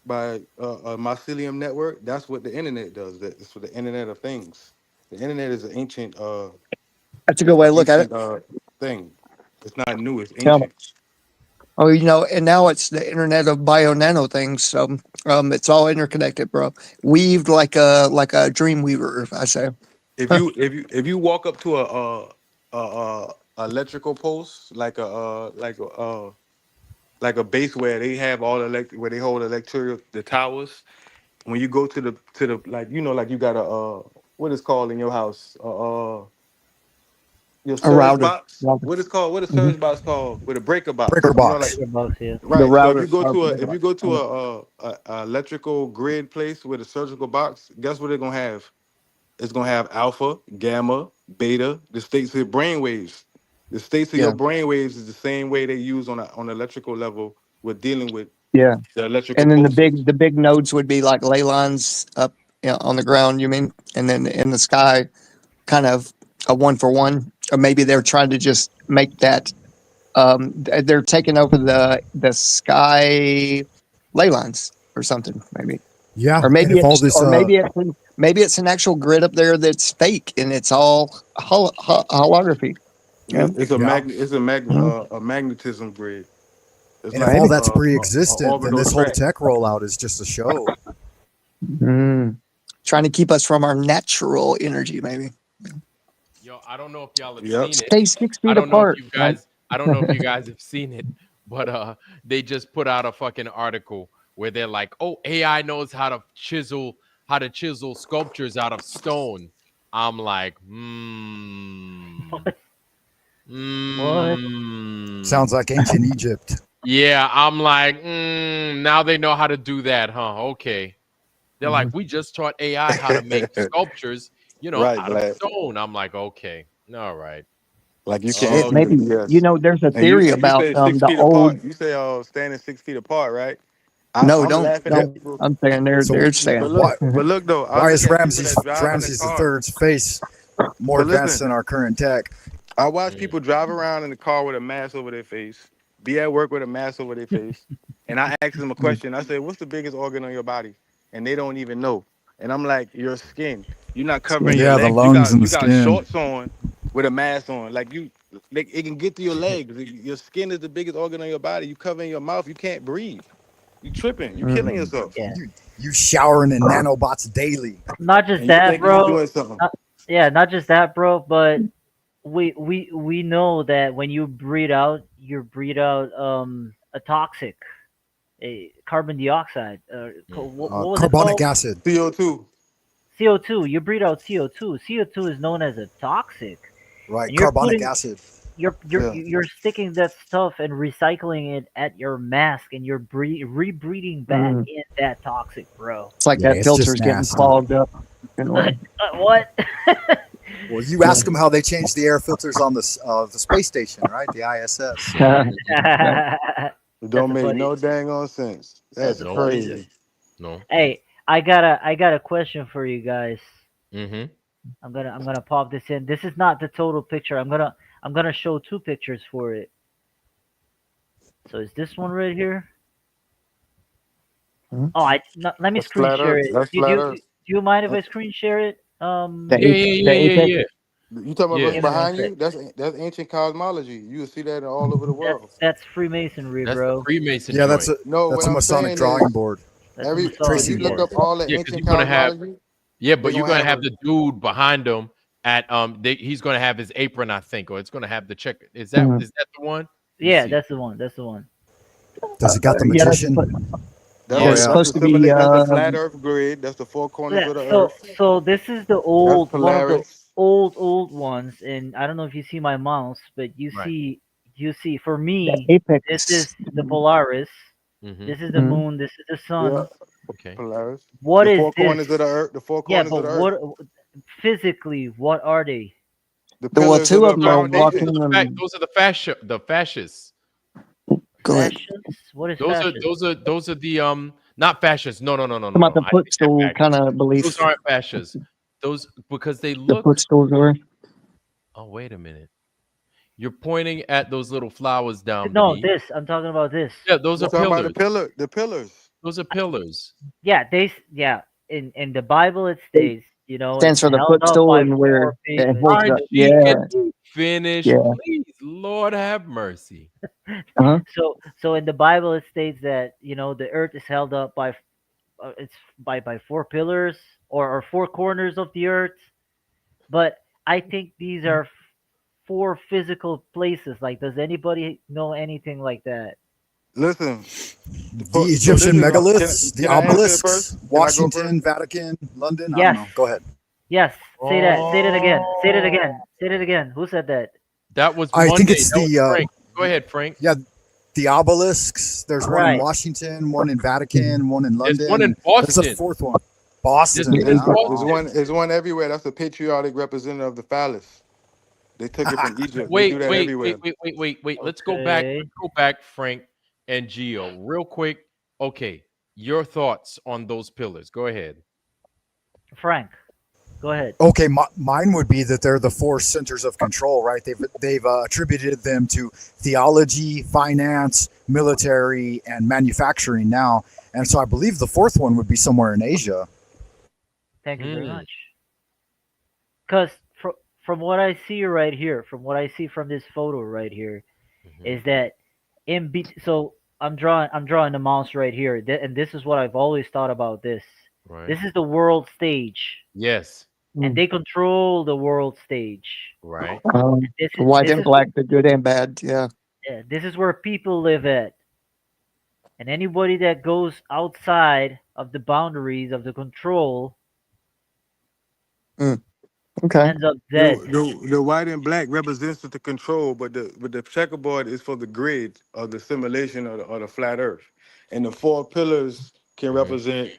by a mycelium network. That's what the internet does. That's what the Internet of Things. The internet is an ancient That's a good way to look at it. ancient thing. It's not new. It's Yeah. ancient. Oh, and now it's the Internet of Bio Nano things. So, it's all interconnected, bro. Weaved like a dream weaver, I say. If you walk up to a electrical post like a base where they have all where they hold electric the towers. When you go to the like like you got a what is called in your house your A surge router. box. Router. What is called? What is Mhm. surge box called? With a breaker Breaker box. Like box. Bigger box, yeah. The right. So if you router. go to a electrical grid place with a surgical box, guess what they're gonna have? It's gonna have alpha, gamma, beta, the states of your brain waves. The states of your Yeah. brain waves is the same way they use on an electrical level with dealing with Yeah. the electrical And then pulses. the big nodes would be like ley lines up, on the ground. You mean, and then in the sky, kind of a one for one, or maybe they're trying to just make that. They're taking over the sky ley lines or something, maybe, Yeah, or and if all this maybe it's an actual grid up there that's fake and it's all holography. Yeah. It's a yeah, Mhm. a magnetism grid. It's and if like all Maybe. that's a pre-existent, then orbital this whole track. tech rollout is just a show. Mm. Trying to keep us from our natural energy, maybe. Yo, I don't know if y'all have Yep. seen it. Stay six I feet don't know if apart, you right? guys I don't know if you guys have seen it, but they just put out a fucking article where they're like, "Oh, AI knows how to chisel sculptures out of stone." I'm like, What? hmm. Sounds like ancient Egypt. Yeah, I'm like, now they know how to do that, huh? Okay. They're like, we just taught AI how to make sculptures, Right, out of Black. stone. I'm like, okay, all right. Like you can't Shit, Oh, see maybe it. Yes. there's a And you theory and you about say six the feet old. apart. You say standing 6 feet apart, right? No, I'm don't laughing Yeah. at don't. people. I'm saying So they're But saying. look, why but look though, I why look is at people that Ramses drive in the Ramses the car. third's face more But advanced listen, than our current tech? I watch mm, people drive around in the car with a mask over their face, be at work with a mask over their face, and I ask them a question. I say, "What's the biggest organ on your body?" And they don't even know. And I'm like, "Your skin. You're not covering your Yeah, the legs. You lungs got and the you got skin. shorts on with a mask on. Like it can get to your legs. Your skin is the biggest organ on your body. You covering your mouth. You can't breathe. You tripping. You killing Mm. yourself. Yeah. You showering in nanobots daily. Not just And you that, think you bro. doing something. Not, yeah, not just that, bro. But we know that when you breathe out a toxic, a carbon dioxide. What was it Carbonic called? acid, CO2. CO2. You breathe out CO2. CO2 is known as a toxic, right? and you're Carbonic putting acid. Yeah. you're sticking that stuff and recycling it at your mask, and you're rebreathing back Mm. in that toxic, bro. It's like Yeah, that it's just filter's getting nasty. clogged up. In a way. What? Well, you Yeah. ask them how they changed the air filters on the space station, right? The ISS. It That's don't a make funny. no dang on sense. That's That's a no, funny. crazy. no. Hey, I got a question for you guys. Mm-hmm. I'm gonna pop this in. This is not the total picture. I'm gonna show two pictures for it. So is this one right here? Mhm. Oh, let me That's screen flat share earth. it. That's Do, flat do, earth. do you mind if Uh, I screen share it? The Yeah, the yeah, yeah, yeah, apex. yeah, You talking about what's yeah. Give me one behind sec. you? That's ancient cosmology. You will see that all over the That's world. that's Freemasonry, That's the bro. Freemason Yeah, joint. No, what that's a I'm Masonic saying drawing is board, That's the if tracing Masonic. you look Yeah. board. up all the Yeah, because ancient you're gonna have cosmology, but they're you're gonna gonna have have a the dude behind him at he's gonna have his apron, I think, or it's gonna have the check. Is that Mhm. is that the one? Let me Yeah, see. that's the one. That's the one. Does it got the Yeah, magician? that's Oh Yeah. the it's yeah. that's supposed the to be. simulate that's the flat earth grid. That's the four corners Yeah. of the So earth. so this is the That's old one of the Polaris. old ones, and I don't know if you see my mouse, but Right. you see for The me, this is apex. the Polaris. Mm-hmm. This is the Mhm. moon. This is the Yeah, sun. Okay. Polaris. What The is four this? corners of the earth. The four Yeah, corners but of the earth. what physically? What are they? The Well, pillars of two the of them are Those foundation. walking. are those are the fascists. Go ahead. Fascists? What is Those are fascist? the not fascists. No, no, no, no, no, About no. the I take that footstool back. kind of Those belief. aren't fascists. Those because they The look. footstools are. Oh, wait a minute. You're pointing at those little flowers down No, beneath. this. I'm talking about this. Yeah, those You are talking about the pillars. pillar, the pillars. Those are pillars. Yeah, yeah. In the Bible, it It states, it's stands for the held up footstool by and four where it pavement. holds Aren't up. she Yeah. can you finish, Yeah. please? Lord have mercy. Uh-huh. So in the Bible, it states that the earth is held up by it's by four pillars or four corners of the earth. But I think these are four physical places. Like, does anybody know anything like that? Listen. The So this Egyptian is megaliths, the can I answer it obelisks, first? Can I go first? Washington, Vatican, London. I don't Yes, know. Go ahead. yes. Say that. Say it again. Say it again. Oh, Say it again. Who said that? that was I think Monday. it's That was the Frank. Go ahead, Frank. yeah, the obelisks. There's one in Right. Washington, one in Vatican, one in There's one London, in and there's a Boston. fourth one, There's Boston. one There's, in Yeah, there's wow. Boston. one. There's one everywhere. That's the patriotic representative of the phallus. They took it from Egypt. They Wait, do that wait, wait, everywhere. wait, wait, wait, wait. Let's go back. Okay. Let's go back, Frank and Gio, real quick. Okay, your thoughts on those pillars. Go ahead. Frank, go ahead. Okay, mine would be that they're the four centers of control, right? They've attributed them to theology, finance, military, and manufacturing now, and so I believe the fourth one would be somewhere in Asia. Thank you very Hmm. much. Because from what I see right here, from what I see from this photo right here, Mhm. is that so I'm drawing the mouse right here, and this is what I've always thought about this. Right. This is the world stage, Yes. and Mm. they control the world stage. Right. This The is white this and is black, the good and bad. Yeah. this is where people live at, and anybody that goes outside of the boundaries of the control Mm. Okay. ends up The, dead. the white and black represents the control, but the checkerboard is for the grid of the simulation of the flat Earth, and the four pillars can Mhm. represent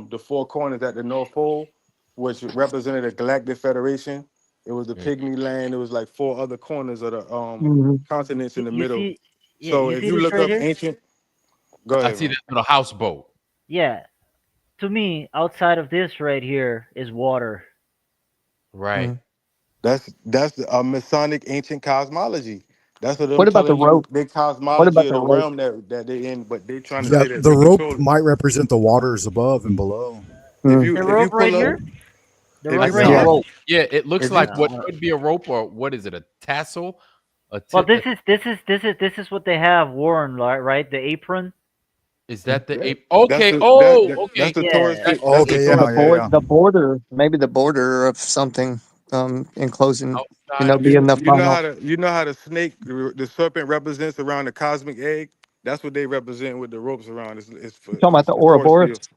the four corners at the North Pole, which represented the Galactic Federation. It was the Mm. Pygmy Land. It was like four other corners of the Hmm. continents in the You middle. see, yeah, So you if see you this look right up here? ancient, go I ahead, see man. that little houseboat. Yeah. To me, outside of this right here is water. Right. That's a Masonic ancient cosmology. That's what I'm What about the telling you. rope? Their What cosmology about of the the rope? realm that they in, but they trying to Yeah, say that the they rope control it. might represent the waters above and below. If Mm. you The if you rope right pull up here? The if I rope you right see pull Yeah. here? it. up Yeah, it looks if you like No, what I don't- could be a rope, or what is it? A tassel? A Well, tip? this is what they have worn, right? The apron. Is that the yeah, ape? Okay. that's Okay. the Taurus Yeah. that's the Okay, Or yeah, the Taurus yeah, field. board, yeah. the border, maybe the border of something enclosing, Outside of being the You know final. how the snake the serpent represents around the cosmic egg. That's what they represent with the ropes around. It's for You're talking about it's the the Taurus Ouroboros? field.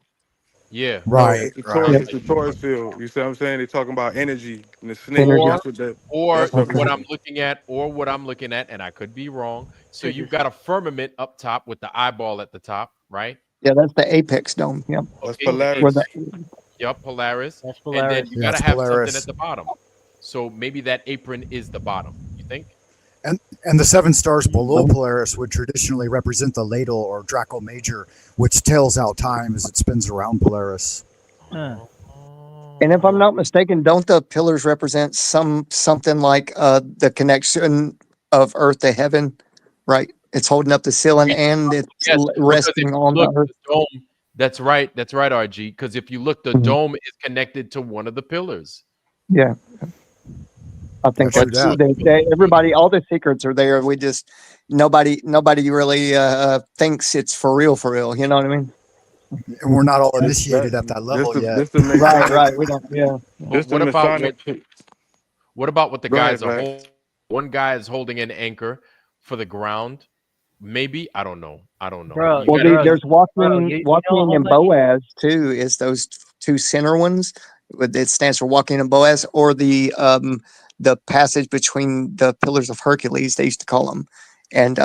Yeah. No, Right, it's the Taurus. right. Yep. It's the Taurus field. You see what I'm saying? They're talking about energy and the snake. Energy. Or That's what or that's Okay. what I'm representing. looking at, and I could be wrong. So Check you've this. got a firmament up top with the eyeball at the top, right? Yeah, that's the apex dome. Yep. That's Okay, Where the Polaris. yup, Polaris. That's And then Polaris. you Yeah, gotta it's have something at Polaris. the bottom. So maybe that apron is the bottom, you think? And the seven stars below um, Polaris would traditionally represent the ladle or Draco Major, which tells out time as it spins around Polaris. Huh. and if I'm Oh. not mistaken, don't the pillars represent something like the connection of Earth to heaven? Right. It's holding up the ceiling We and it's Yes, because if resting you on look, the Earth. the dome, that's right, RG. Because if you look, the Mhm. dome is connected to one of the pillars. Yeah, I Yeah, think But true that's that. everybody. All the secrets are there. We just nobody really thinks it's for real. For real. You know what I mean? And we're not all That initiated at that level yet. this the Right. Masonic. Right. We don't. Yeah. but This the Masonic. what about what the Go ahead, guys are Black. holding? One guy is holding an anchor for the ground. Maybe I don't know. I don't know. Bro, You Well, gotta bro, be there's walking, you know how and much Boaz too. Is those two center ones? It stands for walking and Boaz, or the passage between the pillars of Hercules. They used to call them, and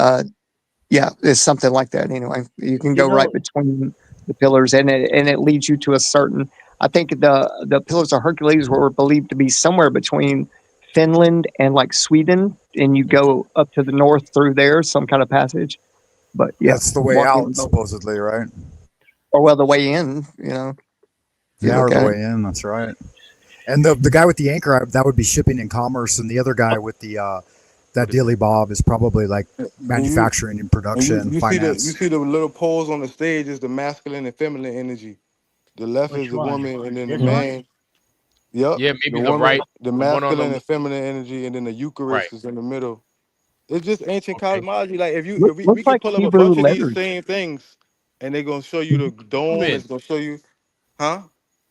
yeah, it's something like that. Anyway, you can you go right know between the pillars, and it leads you to a certain. I think the pillars of Hercules were believed to be somewhere between Finland and like Sweden, and you Mhm. go up to the north through there, some kind of passage. But yeah, That's the way walking out, and Boaz, supposedly, right? or well, the way in. If you Yeah, look or the at it, way in. That's right. And the guy with the anchor, that would be shipping and commerce, and the other guy with the that What is dilly bob is probably like and you manufacturing and and production, you finance. see the little poles on the stage is the masculine and feminine energy. The left which is the one? woman, and then the This one? man. Yep, Yeah, the maybe the woman, right, the the one on the masculine and feminine energy, and then the right. Eucharist is in the middle. It's just ancient Okay. cosmology. Like if we looks can like pull up a Hebrew bunch of these letters. same things, and they're gonna show you the Zoom dome. in. It's gonna show you, huh?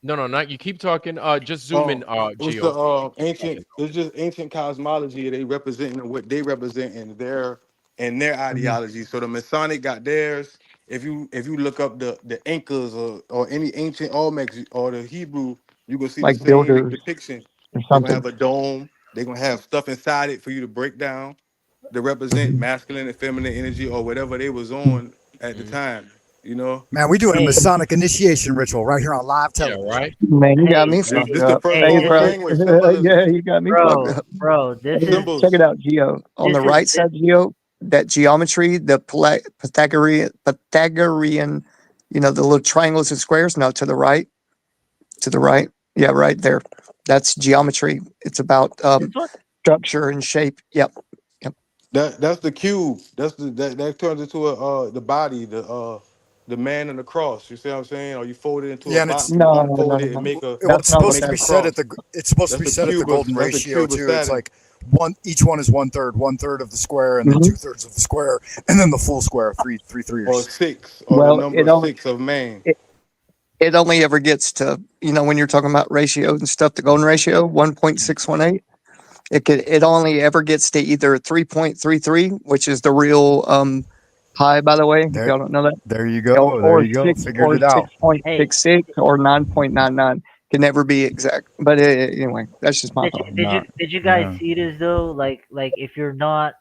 No, not you. Keep talking. Just zoom in. Oh, it's the Geo. Keep talking. ancient. It's just ancient cosmology. They representing what they represent in their Mhm. ideology. So the Masonic got theirs. If you look up the Incas or any ancient Olmecs or the Hebrew, you gonna see the Like same builders depiction. or They're gonna something. have a dome. They're gonna have stuff inside it for you to break down to represent Mhm. masculine and feminine energy or whatever they was Mhm. on at the Mhm. time. You know, Man, we doing a Hey, Masonic initiation ritual right here on live Yeah, television. right. Man, you got hey, me this, hey, fucked this the up. first hey, Hey, form this of is bro. language, symbolism, Yeah, you got me fucked bro, up. bro, this Hey, is check symbols. it out, Geo. On this the is right this, side, Geo, that geometry, the Pythagorean, the little triangles and squares. No, to the right, to the right. Yeah, right there. That's geometry. It's about this one? structure and shape. Yep. Yep. That's the cube. That turns into the body, the man and the cross. You see what I'm saying? Or you fold it into a Yeah, and box it's and No, no, unfold no, it and no. well, That's it's not and what supposed to make that a be is. set at cross. the it's supposed to That's be the set at the cube of golden that's the ratio cube of too. It's Saturn. like each one is one third of the square, and then Hmm. 2/3 of the square, and then the full square, three Or threes. six, or the Well, number six of man. it only ever gets to, when you're talking about ratios and stuff, the golden ratio, 1.618. It only ever gets to either 3.33, which is the real pi, by the way, if There, y'all don't know that, there you or go, there or you go. six Figured or it out. Hey, 6.66 or 9.99. can never be exact. But anyway, that's just my thought. Did you guys Yeah. see this though? Like if you're not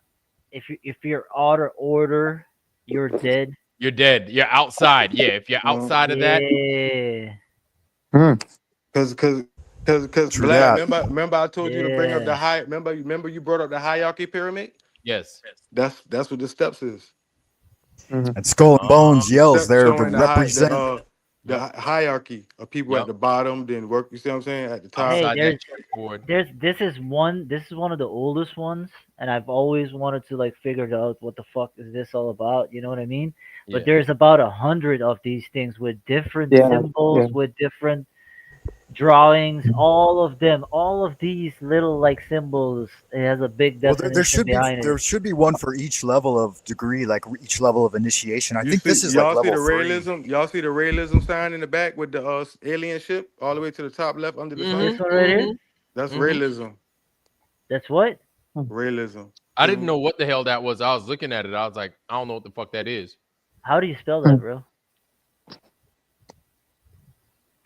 if you're out of order, you're dead. You're dead. You're outside. Yeah, if you're Uh, outside of that, Yeah, Mm. cause True black. that. Remember I told you to bring up the yeah. high. Remember you brought up the hierarchy pyramid. yes. That's what the steps is. Mhm. And Skull and Bones yells Steps there to showing represent. the Yep. hierarchy of people at Yep. the bottom, then work. You see what I'm saying? At the top. Hey, Outside that chessboard. this is one of the oldest ones, and I've always wanted to like figure out what the fuck is this all about. You know what I mean? But Yeah. there's about 100 of these things with different Yeah, symbols, yeah. with different drawings. All of these little like symbols, it has a big Well, there definition behind it. should be one for each level of degree, like each level of initiation. I You think see, this is like y'all see level the 3. realism. Y'all see the realism sign in the back with the alien ship all the way to the top left under the This sun. one right here. That's Mm-hmm. realism. That's what? Realism. I didn't know what the hell that was. I was looking at it. I was like, I don't know what the fuck that is. How do you spell that, bro?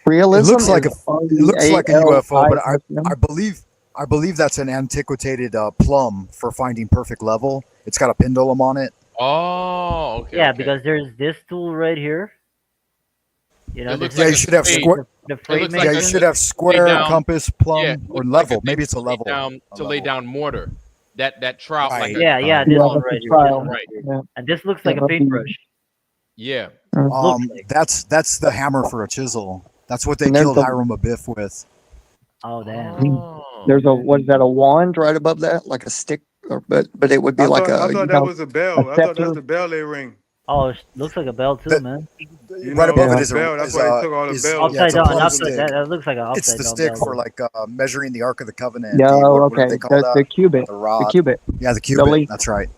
Realism It looks like is it looks like a UFO, but REALISM. I believe that's an antiquated plum for finding perfect level. It's got a pendulum on it. Oh, okay. Yeah, okay. because there's this tool right here. You know, It looks this Yeah, like you a should have spade. square. the It looks Yeah, like you Freemason. should have square, down- compass, Yeah, plum, it or looks like level. a Maybe big it's a to lay level. down A to lay level. down mortar. That trout like Right. a Yeah, Yeah, this one that's right a here. This trial. one right Yeah. here. And this looks Yeah, like a that'd be- paintbrush. yeah. Looks like. That's the hammer for a chisel. That's what they And there's killed a Hiram Abiff with. Oh damn. Oh. there's a what is that, a wand right above that, like a stick, or but it would be like I a thought that was a a bell. I thought that's scepter. the bell they ring. Oh, it looks like a bell too, That- man. You Right know, above it Yeah. is a bell. That's why they took all the bells. yeah, Upside it's a down. plumb Upside. stick. That looks like an It's upside the down stick bell. for like measuring the Ark of the Covenant. Yeah, What do okay. they call The that? cubit. The The rod. cubit. Yeah, the The cubit. leaf. That's right.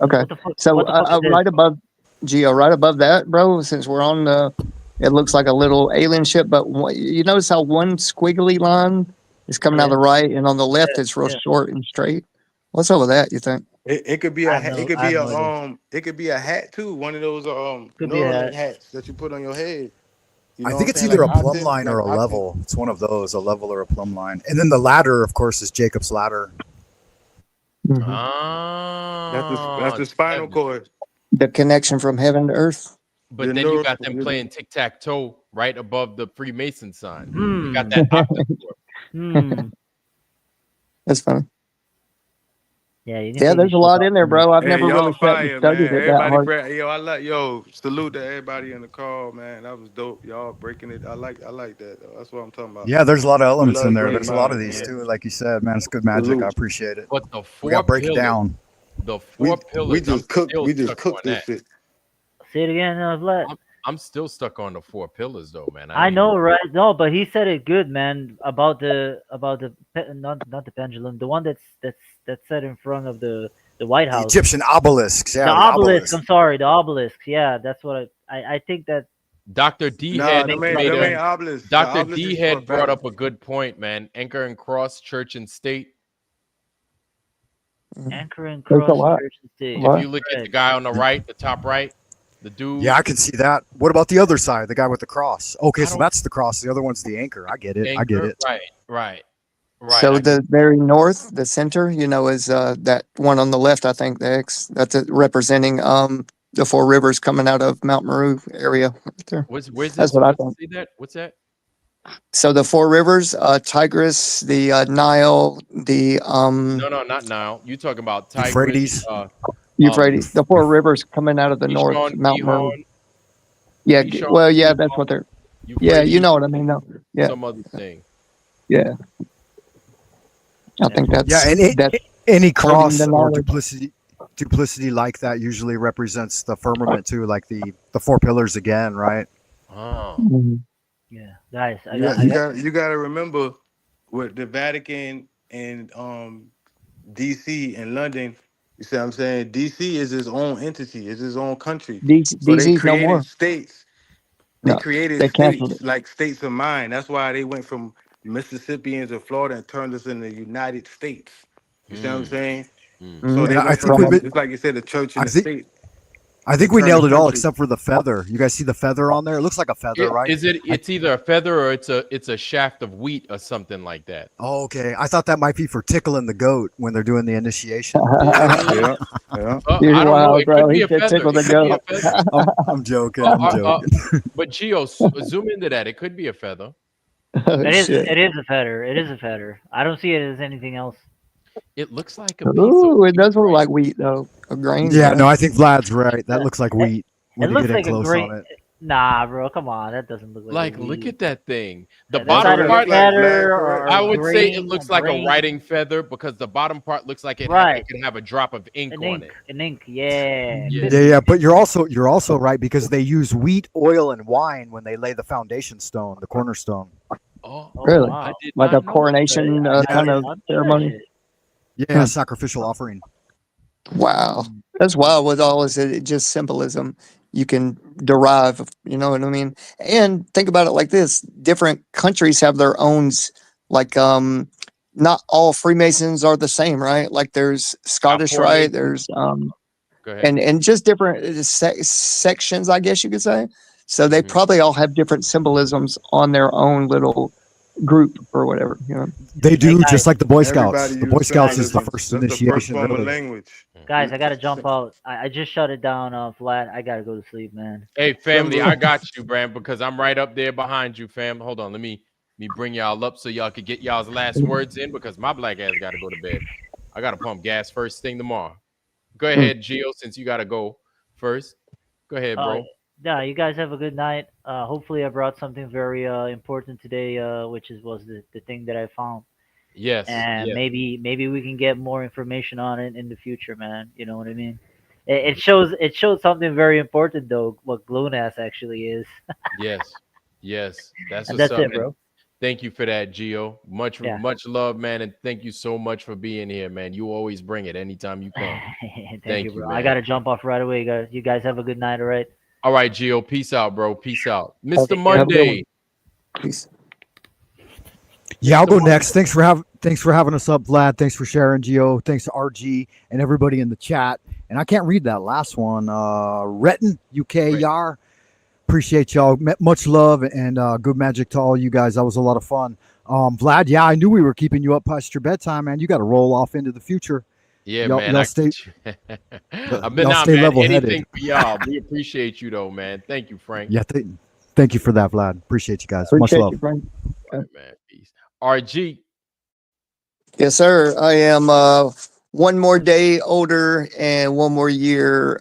Okay. What the fuck? So What the fuck is this? right above Geo, right above that, bro. Since we're on the, it looks like a little alien ship. But you notice how one squiggly line is coming out Yeah. of the right, and on the left Yeah. it's real Yeah. short and straight. What's over that? You think? It could be I a have no. it could I be have a no idea. it could be a hat too. One of those Could be a Neuralink hat. hats that you put on your head. You I know think what I'm it's saying? either a Like plumb line or a level. It's one of those, a level or a plumb line. And then the ladder, of course, is Jacob's ladder. Mhm. That's Ah. the spinal Heaven. cord. The connection from heaven to earth. But Your then you neural. got them playing tic tac toe right above the Freemason sign. You Hmm. got that octacore. Hmm. That's funny. Yeah. You can Yeah, take there's this a shit lot off. in there, bro. I've Hey, never y'all really sat and fire, studied man. it that Everybody, hard. yo, salute to everybody in the call, man. That was dope. Y'all breaking it. I like that. Though. That's what I'm talking about. Yeah, there's a lot of We elements in love there. great There's a lot of minds, these man. too, like you said, man. It's good magic. I Salute. appreciate it. But the We got to four break it pillars, down. the We four pillars, I'm still we just stuck cooked on this that. shit. Say it again, Vlad. I'm still stuck on the four pillars though, man. I ain't- know, right? No, but he said it good, man. About not the pendulum, the one that's set in front of the White The House. Egyptian obelisks. Yeah, The the obelisk. obelisk. I'm sorry, the obelisk. Yeah, that's what I think that. Dr. D Nah, had them makes a ain't lot made of them a ain't sense. obelisks. The Dr. obelisk D is for had brought battle. up a good point, man. Anchor and cross, church and state. Anchor and There's a cross lot. church and state. What? If you look at the Right. guy on the right, the top right, the dude. Yeah, I can see that. What about the other side, the guy with the cross? Okay, I so don't- that's the cross. The other one's the anchor. I get it. I get Anchor, it. right. So the very north, the center, is that one on the left. I think the X. That's it, representing the four rivers coming out of Mount Meru area right there. Where's That's this? what I Let's think. see that. What's that? So the four rivers, Tigris, the Nile, the No, not now. You talking about Tigris, Euphrates. Euphrates, the four rivers coming out of the north, Kishon, Mount Meru. Gihon, Yeah, Kishon, well, yeah, Gihon, that's what they're. Yeah, Euphrates, you know what I mean, though. Yeah, some other thing. yeah. I think that's Yeah, and that's any holding cross the or knowledge. duplicity like that usually represents the firmament too, like the four pillars again, right? Oh, Mhm. Yeah, guys, I You got. you got to remember with the Vatican and DC and London. You see what I'm saying? DC is its own entity, it's its own country. So they DC's no more. created states. They No, created they canceled states it. like states of mind. That's why they went from Mississippians and Florida and turned us into the United States. You see what I'm saying? So Mhm. they And I went think from From we've been, just like you said, the church I and the think state. I They think we turn the nailed it all country. except for the feather. You guys see the feather on there? It looks like a feather, right? Is it? It's either a feather or it's a shaft of wheat or something like that. Oh, okay. I thought that might be for tickling the goat when they're doing the initiation. Yeah, yeah. You're I don't know. wild, It could bro. be He a said feather. tickle the It could be goat. a feather. I'm joking. I'm joking. But Geo, zoom into that. It could be a feather. Oh It is. shit. It is a feather. It is a feather. I don't see it as anything else. It looks like a piece of Ooh, it wheat, does look right? like wheat though. A grain, Yeah, yeah. no, I think Vlad's right. That Uh, looks like It, wheat it when you looks get in like a close grain. on it. Nah, bro. Come on. That doesn't look like a Like, look wheat. at that thing. The That's That's bottom what either it a looked part, like, Vlad, feather correct? or I a would say it grain. A looks like a grain. writing feather because the bottom part looks like it Right. can have a drop of ink An on ink. it. An ink. Yeah. Yeah. Could Yeah, be. yeah, but you're also right because they use wheat, oil, and wine when they lay the foundation stone, the cornerstone. Oh, Oh Really? I wow. did Like a not know that. coronation I kind did of not know that ceremony. shit. Yeah, Hmm. sacrificial offering. Wow. That's wild with all is it just symbolism you can derive, you know what I mean? And think about it like this. Different countries have their own like not all Freemasons are the same, right? Like there's Scottish, right? Formation. There's Go ahead. and just different sections, I guess you could say. So they Mhm. probably all have different symbolisms on their own little group or whatever, you know. They Hey do guys, just like the Boy Everybody Scouts. The Boy use Scouts guys, is the symbolism. first That's the first initiation, form of really. language. guys! I gotta jump out. I just shut it down. Flat. I gotta go to sleep, man. Hey, family, I Symbol. got you, Bram, because I'm right up there behind you, fam. Hold on, let me bring y'all up so y'all could get y'all's last words in because my black ass got to go to bed. I got to pump gas first thing tomorrow. Go ahead, Gio, since you got to go first. Go ahead, Uh, bro. yeah. You guys have a good night. Hopefully, I brought something very important today. Which was the thing that I found, Yes, and yes, maybe we can get more information on it in the future, man. You know what I mean? It shows something very important though. What GLONAS actually is, yes, yes. That's and what's that's up. it, And bro. thank you for that, Gio. Yeah. Much love, man. And thank you so much for being here, man. You always bring it anytime you come. Thank you, Thank you, bro. I man. gotta jump off right away, guys. You guys have a good night, all right? All right, Gio. Peace out, bro. Peace out. Mr. Okay, Take care. have a good one. Monday. Peace. Yeah, I'll Mr. go Monday. next. Thanks for having us up, Vlad. Thanks for sharing, Geo. Thanks to RG and everybody in the chat. And I can't read that last one. Retin, UK, Right. Yar. Appreciate y'all. Much love and good magic to all you guys. That was a lot of fun. Vlad, yeah, I knew we were keeping you up past your bedtime, man. You got to roll off into the future. Yeah, Y'all, man. y'all stay, I've been y'all out, stay man. level headed. Anything for y'all. We appreciate you though, man. Thank you, Frank. Yeah, thank you for that, Vlad. Appreciate you guys. Much Appreciate love. you, Frank. All right, man. Peace. RG. Yes, sir. I am one more day older and one more year.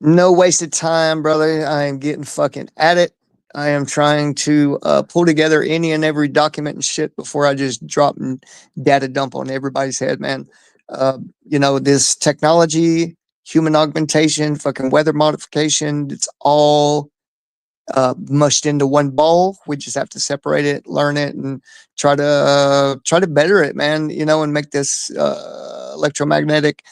No wasted time, brother. I am getting fucking at it. I am trying to pull together any and every document and shit before I just drop and data dump on everybody's head, man. You know, this technology, human augmentation, fucking weather modification, it's all mushed into one ball. We just have to separate it, learn it, and try to better it, man. You know, and make this electromagnetic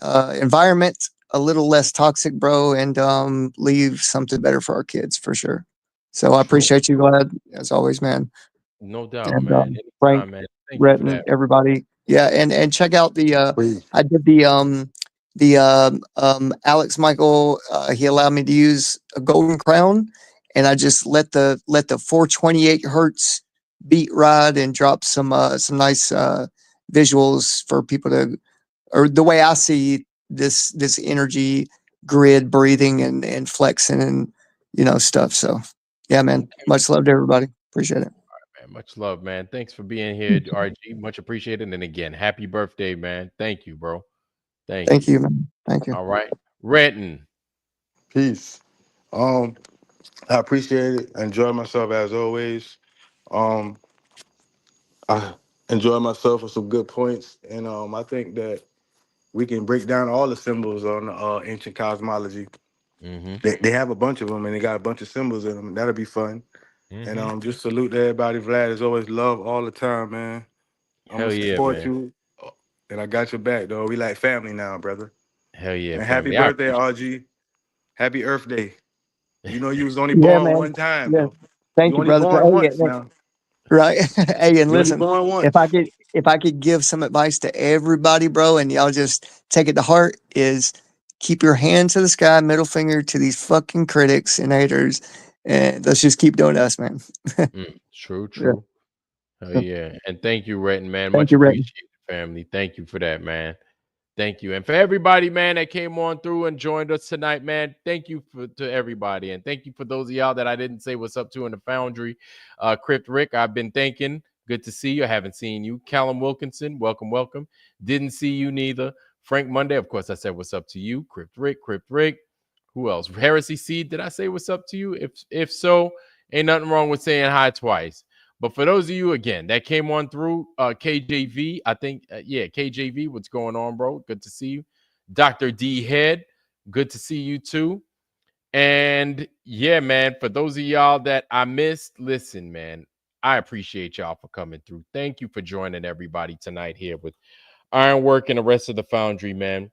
environment a little less toxic, bro, and leave something better for our kids for sure. So I True. appreciate you, Glad, as always, man. No doubt, And man. Frank, Anytime, man. Thank you for Retton, that. everybody. Yeah, and check out the Please. I did the Alex Michael he allowed me to use a golden crown and I just let the 428 hertz beat ride and drop some nice visuals for people to or the way I see this energy grid breathing and flexing and you know stuff. So yeah, man. Much love to everybody. Appreciate it. Man, much love, man. Thanks for being here, RG. Much appreciated. And again, happy birthday, man. Thank you, bro. Thank Thank you. you, man. Thank you. All right. Renton. Peace. Um, I appreciate it. I enjoy myself as always. Um, I enjoy myself with some good points, and I think that we can break down all the symbols on ancient cosmology. Mm-hmm. They have a bunch of them, and they got a bunch of symbols in them. That'll be fun. And Mm-hmm. just salute to everybody. Vlad is always love all the time, man. I'm gonna Hell yeah, support man. you, and I got your back, though. We like family now, brother. Hell yeah, And happy family. I birthday, RG. Happy Earth Day. You know you was only Yeah, born man. one time, Yeah. though. You Thank you, only brother. born Hey, once now. right. Hey, and You only listen, born if I once. could if I could give some advice to everybody, bro, and y'all just take it to heart, is keep your hand to the sky, middle finger to these fucking critics and haters, and let's just keep doing us, man. True, Yeah. true. Oh yeah, and thank you, Retton, man. Thank Much you, Rick. appreciated, family. Thank you for that, man. Thank you, and for everybody, man, that came on through and joined us tonight, man. Thank you to everybody, and thank you for those of y'all that I didn't say what's up to in the Foundry. Crypt Rick, I've been thinking. Good to see you. I haven't seen you. Callum Wilkinson, welcome, welcome. Didn't see you neither. Frank Monday, of course, I said what's up to you. Crypt Rick. Who else? Heresy Seed, did I say what's up to you? If so, ain't nothing wrong with saying hi twice. But for those of you, again, that came on through, KJV, I think, KJV, what's going on, bro? Good to see you. Dr. D Head, good to see you too. And yeah, man, for those of y'all that I missed, listen, man, I appreciate y'all for coming through. Thank you for joining everybody tonight here with Ironwork and the rest of the Foundry, man.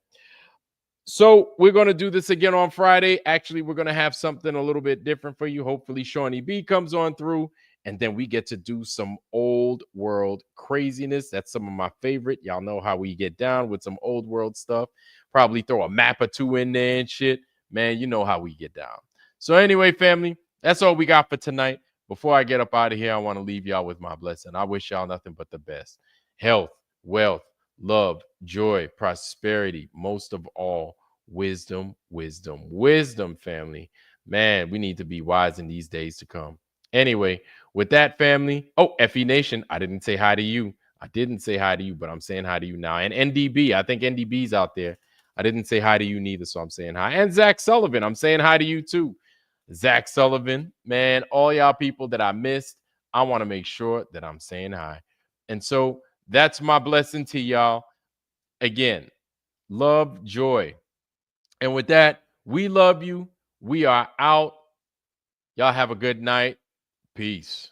So we're going to do this again on Friday. Actually, we're going to have something a little bit different for you. Hopefully, Shawnee B comes on through, and then we get to do some old world craziness. That's some of my favorite. Y'all know how we get down with some old world stuff. Probably throw a map or two in there and shit. Man, you know how we get down. So anyway, family, that's all we got for tonight. Before I get up out of here, I want to leave y'all with my blessing. I wish y'all nothing but the best. Health, wealth, love, joy, prosperity, most of all, wisdom, family. Man, we need to be wise in these days to come. Anyway, with that, family. Oh, FE Nation, I didn't say hi to you. I didn't say hi to you, but I'm saying hi to you now. And NDB, I think NDB's out there. I didn't say hi to you neither, so I'm saying hi. And Zach Sullivan, I'm saying hi to you too. Zach Sullivan, man, all y'all people that I missed, I want to make sure that I'm saying hi. And so that's my blessing to y'all. Again, love, joy. And with that, we love you. We are out. Y'all have a good night. Peace.